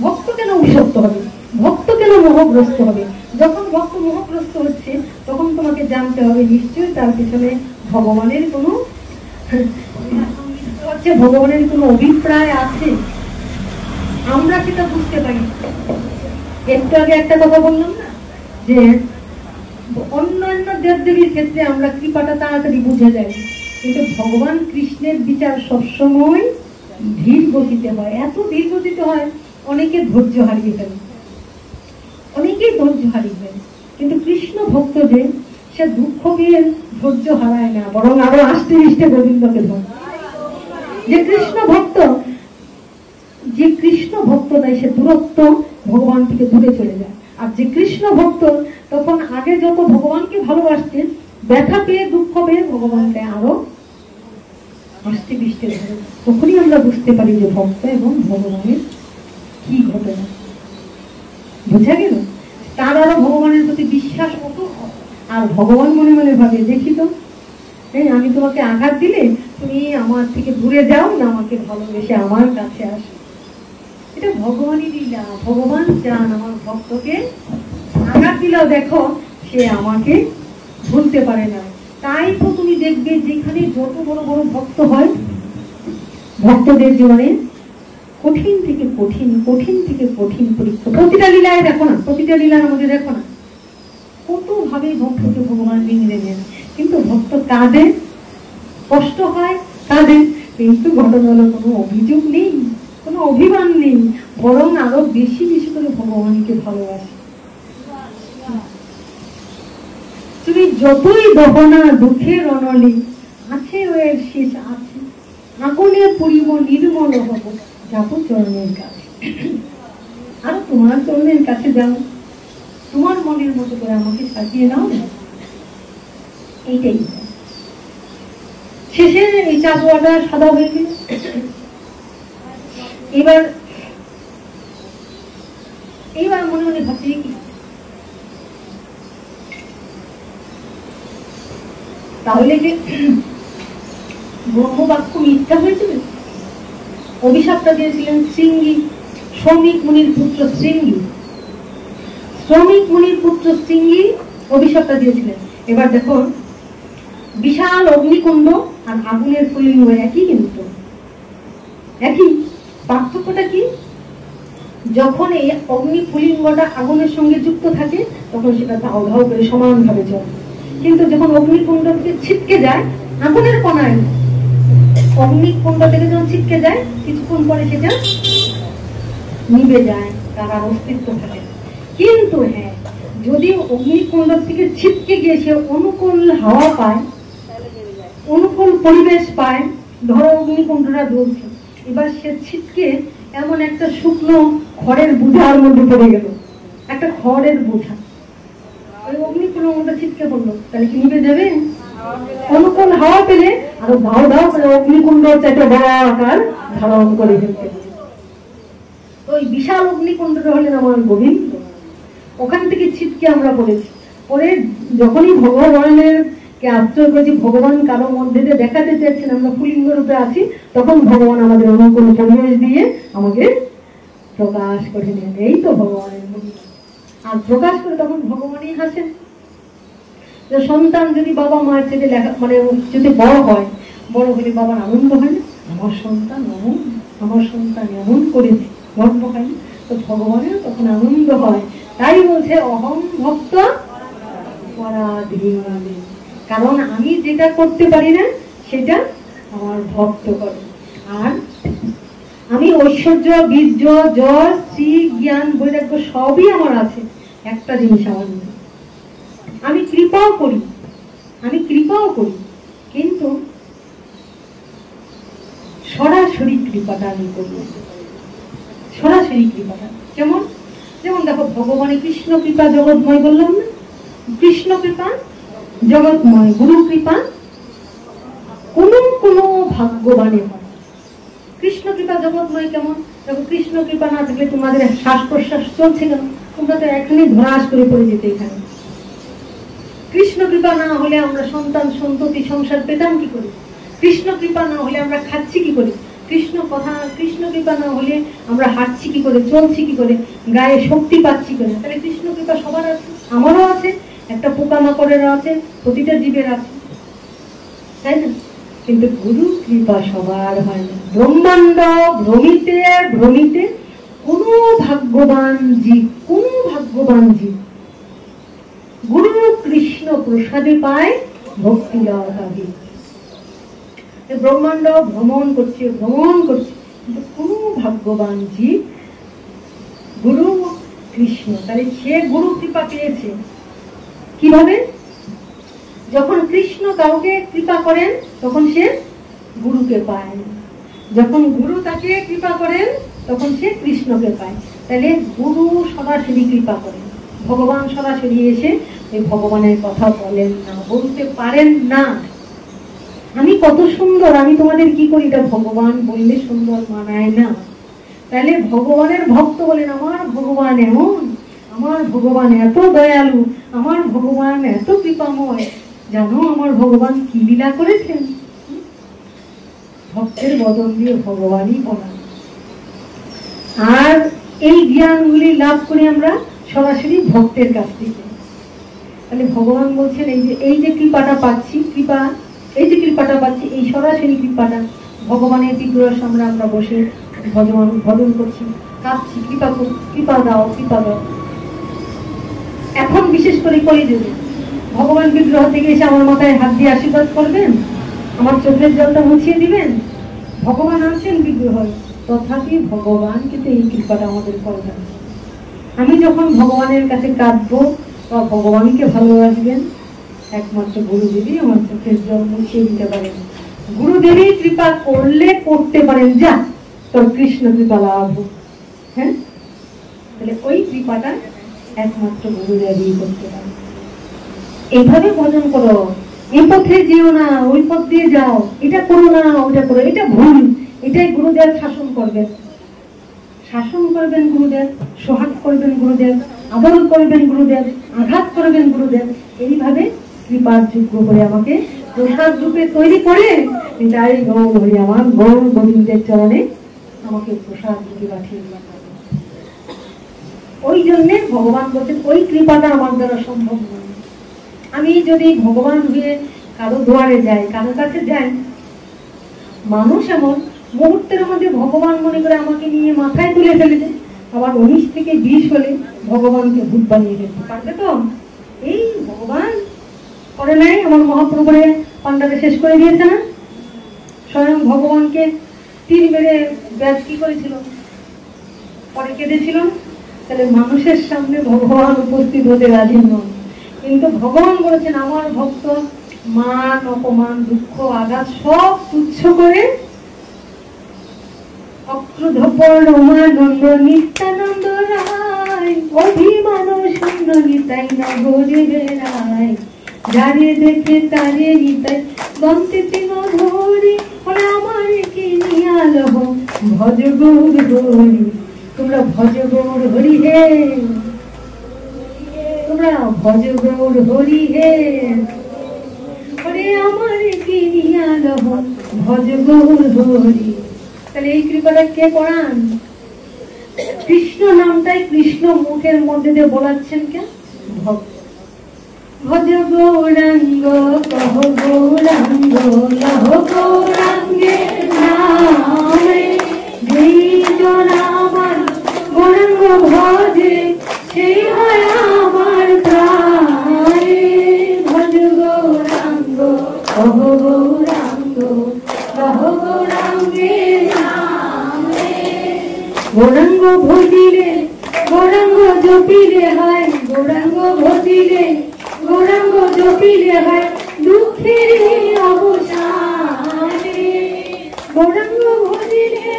ভক্ত কেন অভিশপ্ত হবে, ভক্ত কেন মোহগ্রস্ত হবে? যখন ভক্ত মোহগ্রস্ত হচ্ছে তখন তোমাকে জানতে হবে নিশ্চয়ই তার পিছনে ভগবানের কোনো ভগবানের কোনো অভিপ্রায় আছে, আমরা সেটা বুঝতে পারি। একটু আগে একটা কথা বললাম না যে অন্যান্য দেবদেবীর ক্ষেত্রে আমরা কৃপাটা তাড়াতাড়ি বুঝে যাই, কিন্তু ভগবান কৃষ্ণের বিচার সবসময় ধীর গতিতে হয়। এত ধীর গতিতে হয় অনেকে ধৈর্য হারিয়ে ফেলে, অনেকেই ধৈর্য হারিয়ে ফেলে। কিন্তু কৃষ্ণ ভক্ত যে সে দুঃখ দিয়ে ধৈর্য হারায় না, বরং আরো আস্তে আস্তে গোবিন্দকে ধরে। যে কৃষ্ণ ভক্ত দেয় সে দূরত্ব ভগবান থেকে দূরে চলে যায়। আর যে কৃষ্ণ ভক্ত তখন আগে যত ভগবানকে ভালোবাসতেন, ব্যথা পেয়ে দুঃখ পেয়ে ভগবানকে আরো আস্তে বৃষ্টি ধরে। তখনই আমরা বুঝতে পারি যে ভক্ত এবং ভগবানের কি ঘটনা বোঝা গেল। তার আরো ভগবানের প্রতি বিশ্বাস কত, আর ভগবান মনে মনে ভাবে দেখি তো আমি তোমাকে আঘাত দিলে তুমি আমার থেকে দূরে যাও না, আমাকে ভালোবেসে আমার কাছে আসো। এটা ভগবানই লীলা। ভগবান চান আমার ভক্তকে আঘাত দিলেও দেখো সে আমাকে ভুলতে পারে না। তাই তো তুমি দেখবে যেখানে যত বড় বড় ভক্ত হয়, ভক্তদের জীবনে কঠিন থেকে কঠিন, কঠিন থেকে কঠিন পরীক্ষা। প্রতিটা লীলায় দেখো না, প্রতিটা লীলার মধ্যে দেখো না কত ভাবে ভক্তকে ভগবান নিয়ে নেন। কিন্তু ভক্ত কাঁদে, কষ্ট হয়, কাঁদে, কিন্তু ঘটনা হলো কোনো অভিযোগ নেই, কোনো অভিমান নেই, বরং আরো বেশি বেশি করে ভগবানকে ভালোবাসে। তুমি যতই দহনা দুঃখের অনলি আছে ও এর শেষ আছে, আগুনে পুড়িব নির্মল হব যাব চরণের কাছে। আর তোমার চরণের কাছে যাও, তোমার মনের মতো করে আমাকে সাজিয়ে নাও, এইটাই। শেষে এই চাঁদোয়াটা সাদা হয়ে গেল। এইবার মনে মনে ভাবছি কি, তাহলে যে ব্রহ্মবাক্য মিথ্যা হয়েছিল? অভিশাপটা দিয়েছিলেন শৃঙ্গি, শ্রমিক মুনির পুত্র শৃঙ্গি। শ্রমিক মুনির পুত্র শৃঙ্গি অভিশাপটা দিয়েছিলেন। এবার দেখো, বিশাল অগ্নিকুণ্ড আর আগুনের ফুলিঙ্গ একই, কিন্তু একই। পার্থক্যটা কি? যখন এই অগ্নি ফুলিঙ্গটা আগুনের সঙ্গে যুক্ত থাকে তখন সেটা ধাও ধাও করে সমানভাবে চলে, কিন্তু যখন অগ্নিকুণ্ড থেকে ছিটকে যায়, আগুনের কণায় অগ্নিকুণ্ড থেকে যখন ছিটকে যায়, কিছুক্ষণ পরে সেটা নিভে যায়, তার আর অস্তিত্ব থাকে। কিন্তু হ্যাঁ, যদি অগ্নিকুণ্ড থেকে ছিটকে গিয়ে সে অনুকূল হাওয়া পায়, অনুকূল পরিবেশ পায়, ধরো অগ্নিকুণ্ডটা জ্বলছে, এবার সে ছিটকে এমন একটা শুকনো খড়ের বোঝার মধ্যে পড়ে গেল, একটা খড়ের বোঝা, ওই অগ্নিকুণ্ডের মধ্যে ছিটকে পড়লো, তাহলে কি নিভে যাবে? অনুকূল হাওয়া পেলে আরো ধাও ধাও করে অগ্নিকুণ্ড একটা বড় আকার ধারণ করে ফেলতে। তো ওই বিশাল অগ্নিকুণ্ডটা হলেন আমার গোবিন্দ। ওখান থেকে ছিটকে আমরা পড়েছি। পরে যখনই ভগবানের কে আশ্রয় করেছি, ভগবান কারো মধ্যে দিয়ে দেখাতে চাইছেন আমরা পুলিঙ্গ রূপে আছি, তখন ভগবান আমাদের অনুকূল পরিবেশ দিয়ে আমাকে প্রকাশ করে নেন। এই তো ভগবানের মহিমা। আর প্রকাশ করে তখন ভগবানই হাসেন। সন্তান যদি বাবা মায়ের চেয়ে লেখা মানে যদি বড় হয়, বড় হলে বাবার আনন্দ হয় না? আমার সন্তান এমন, আমার সন্তান এমন করেছে, গর্ব হয় না? তো ভগবানের তখন আনন্দ হয়। তাই বলছে অহং ভক্ত পরাধীন, কারণ আমি যেটা করতে পারি না সেটা আমার ভক্ত করে। আর আমি ঐশ্বর্য, বীর্য, যশ, শ্রী, জ্ঞান, বৈরাগ্য সবই আমার আছে, একটা জিনিস আমার নেই। আমি কৃপাও করি, কিন্তু সরাসরি কৃপাটা আমি করি। সরাসরি কৃপাটা যেমন দেখো, ভগবানের কৃষ্ণ কৃপা জগৎময় বললাম না? কৃষ্ণ কৃপা জগৎময়, গুরু কৃপা কোন ভাগ্যবানের হয়। কৃষ্ণ কৃপা জগৎময় কেমন? দেখো, কৃষ্ণ কৃপা না থাকলে তোমাদের শ্বাস প্রশ্বাস চলছে কেন? তোমরা তো এখানে ধরাস করে পড়ে যেতে। এখানে কৃষ্ণ কৃপা না হলে আমরা সন্তান সন্ততি সংসার পেতাম কি করে? কৃষ্ণ কৃপা না হলে আমরা খাচ্ছি কি করে? কৃষ্ণ কৃপা না হলে আমরা হাঁটছি কি করে, চলছি কি করে, গায়ে শক্তি পাচ্ছি করে? তাহলে কৃষ্ণ কৃপা সবার আছে, আমারও আছে, একটা পোকামাকড়েরও আছে, প্রতিটা জীবের আছে, তাই না? কিন্তু গুরু কৃপা সবার হয় না। ব্রহ্মাণ্ড ভ্রমিতে কোন ভাগ্যবান জীব গুরু কৃষ্ণ প্রসাদে পায় ভক্তি লাভী। ব্রহ্মাণ্ড ভ্রমণ করছে, কিন্তু কোন ভাগ্যবান জীব গুরু কৃষ্ণ, তাহলে সে গুরু কৃপা পেয়েছে কিভাবে? যখন কৃষ্ণ কাউকে কৃপা করেন তখন সে গুরুকে পায়, যখন গুরু তাকে কৃপা করেন তখন সে কৃষ্ণকে পায়। তাহলে গুরু সরাসরি কৃপা করেন, ভগবান সরাসরি এসে এই ভগবানের কথা বলেন না, বলতে পারেন না। আমি কত সুন্দর, আমি তোমাদের কি করি, এটা ভগবান বললে সুন্দর মানায় না। তাহলে ভগবানের ভক্ত বলেন আমার ভগবান এমন, আমার ভগবান এত দয়ালু, আমার ভগবান এত কৃপাময়, জানো আমার ভগবান কি লীলা করেছেন? ভক্তের বদন দিয়ে ভগবানই বলা। আর এই জ্ঞানগুলি লাভ করি আমরা সরাসরি ভক্তের কাছ থেকে। তাহলে ভগবান বলছেন এই যে কৃপাটা পাচ্ছি, এই সরাসরি কৃপাটা ভগবানের বিগ্রহ সামনে আমরা বসে ভজন করছি, কাঁদছি, কৃপা দাও। এখন বিশেষ করে কলিযুগে ভগবান বিগ্রহ থেকে এসে আমার মাথায় হাত দিয়ে আশীর্বাদ করবেন, আমার চোখের জলটা মুছিয়ে দিবেন। ভগবান আছেন বিগ্রহ, তথাপি ভগবান কিন্তু এই কৃপাটা আমাদের করবেন। আমি যখন ভগবানের কাছে কাঁদবো বা ভগবানকে ভালোবাসবেন, একমাত্র গুরুদেবী আমার চোখের জল মুছিয়ে দিতে পারেন। গুরুদেবী কৃপা করলে করতে পারেন, যা তোর কৃষ্ণ কৃপা লাভ হোক। হ্যাঁ, তাহলে ওই কৃপাটা একমাত্র গুরুদেবী করতে পারে। এইভাবে ভজন করো, এই পথে যেও না, ওই পথ দিয়ে যাও, এটা করো না, ওটা করো, এটা ভুল। এটাই গুরুদেব শাসন করবেন, শাসন করবেন গুরুদেব, সোহাগ করবেন গুরুদেব, আদর করবেন গুরুদেব, আঘাত করবেন গুরুদেব। এইভাবে কৃপার যোগ্য করে আমাকে প্রসাদ রূপে তৈরি করে তাই গৌর হরি আমার গৌর গোবিন্দের চরণে আমাকে প্রসাদ রূপে পাঠিয়ে দিলেন। ওই জন্যে ভগবান বলছেন ওই কৃপাটা আমার দ্বারা সম্ভব নয়। আমি যদি ভগবান হয়ে কারো দুয়ারে যাই, কারো কাছে যাই, মানুষ এমন মুহূর্তের মধ্যে ভগবান মনে করে আমাকে নিয়ে মাথায় তুলে ফেলেছে, আবার 19 থেকে 20 হলে ভগবানকে ভূত বানিয়ে ফেলতে পারবে। তো এই ভগবান করে নাই, আমার মহাপ্রভুরে পান্ডাকে শেষ করে দিয়েছে না? স্বয়ং ভগবানকে তীর মেরে ব্যাস কি করেছিল, পরে কেঁদেছিল। তাহলে মানুষের সামনে ভগবান উপস্থিত হতে রাজি নন, কিন্তু ভগবান বলেছেন আমার ভক্ত মান অপমান দুঃখ আঘাত সব তুচ্ছ করে অক্রুধপরমানন্দ নিত্যানন্দ রায় অভিমান শূন্য নিতাই নগরে বেড়ায়, যারে দেখে তারে নিতাই দন্তে তিন ধরি, বলে আমার কি নিয়াল ভজ গৌর হরি। তোমরা ভজ গৌর হরি হে, তোমরা ভজ গৌর হরি হে, বলে আমার কি নিয়াল ভজ গৌর হরি। তাহলে এই কৃপাটা কে করান? কৃষ্ণ নামটাই কৃষ্ণ মুখের মধ্যে দিয়ে বলাচ্ছেন কে? ভক্ত। ভজ গৌরাঙ্গ কহ গৌরাঙ্গ লহ গৌরাঙ্গে নামে, যেই জন আমার গৌরাঙ্গ ভজে সেই হয় আমার প্রাণে। ভজ গৌরাঙ্গ কহ গৌরাঙ্গ লহ গৌরাঙ্গে নামে, গৌরাঙ্গ ভজিলে গৌরাঙ্গ জপিলে হয়, গৌরাঙ্গ ভজিলে গৌরাঙ্গ জপিলে হয় দুঃখের অবসানে। গৌরাঙ্গ ভজিলে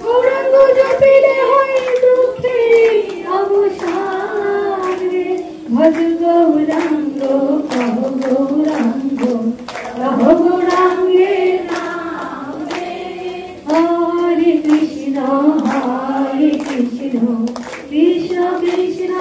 গৌরাঙ্গ জপিলে হয় দুঃখের অবসানে। ভজ গৌরাঙ্গ কহ গৌরাঙ্গ লহ গৌরাঙ্গে নামে। হরে কৃষ্ণ কৃষ্ণ কৃষ্ণ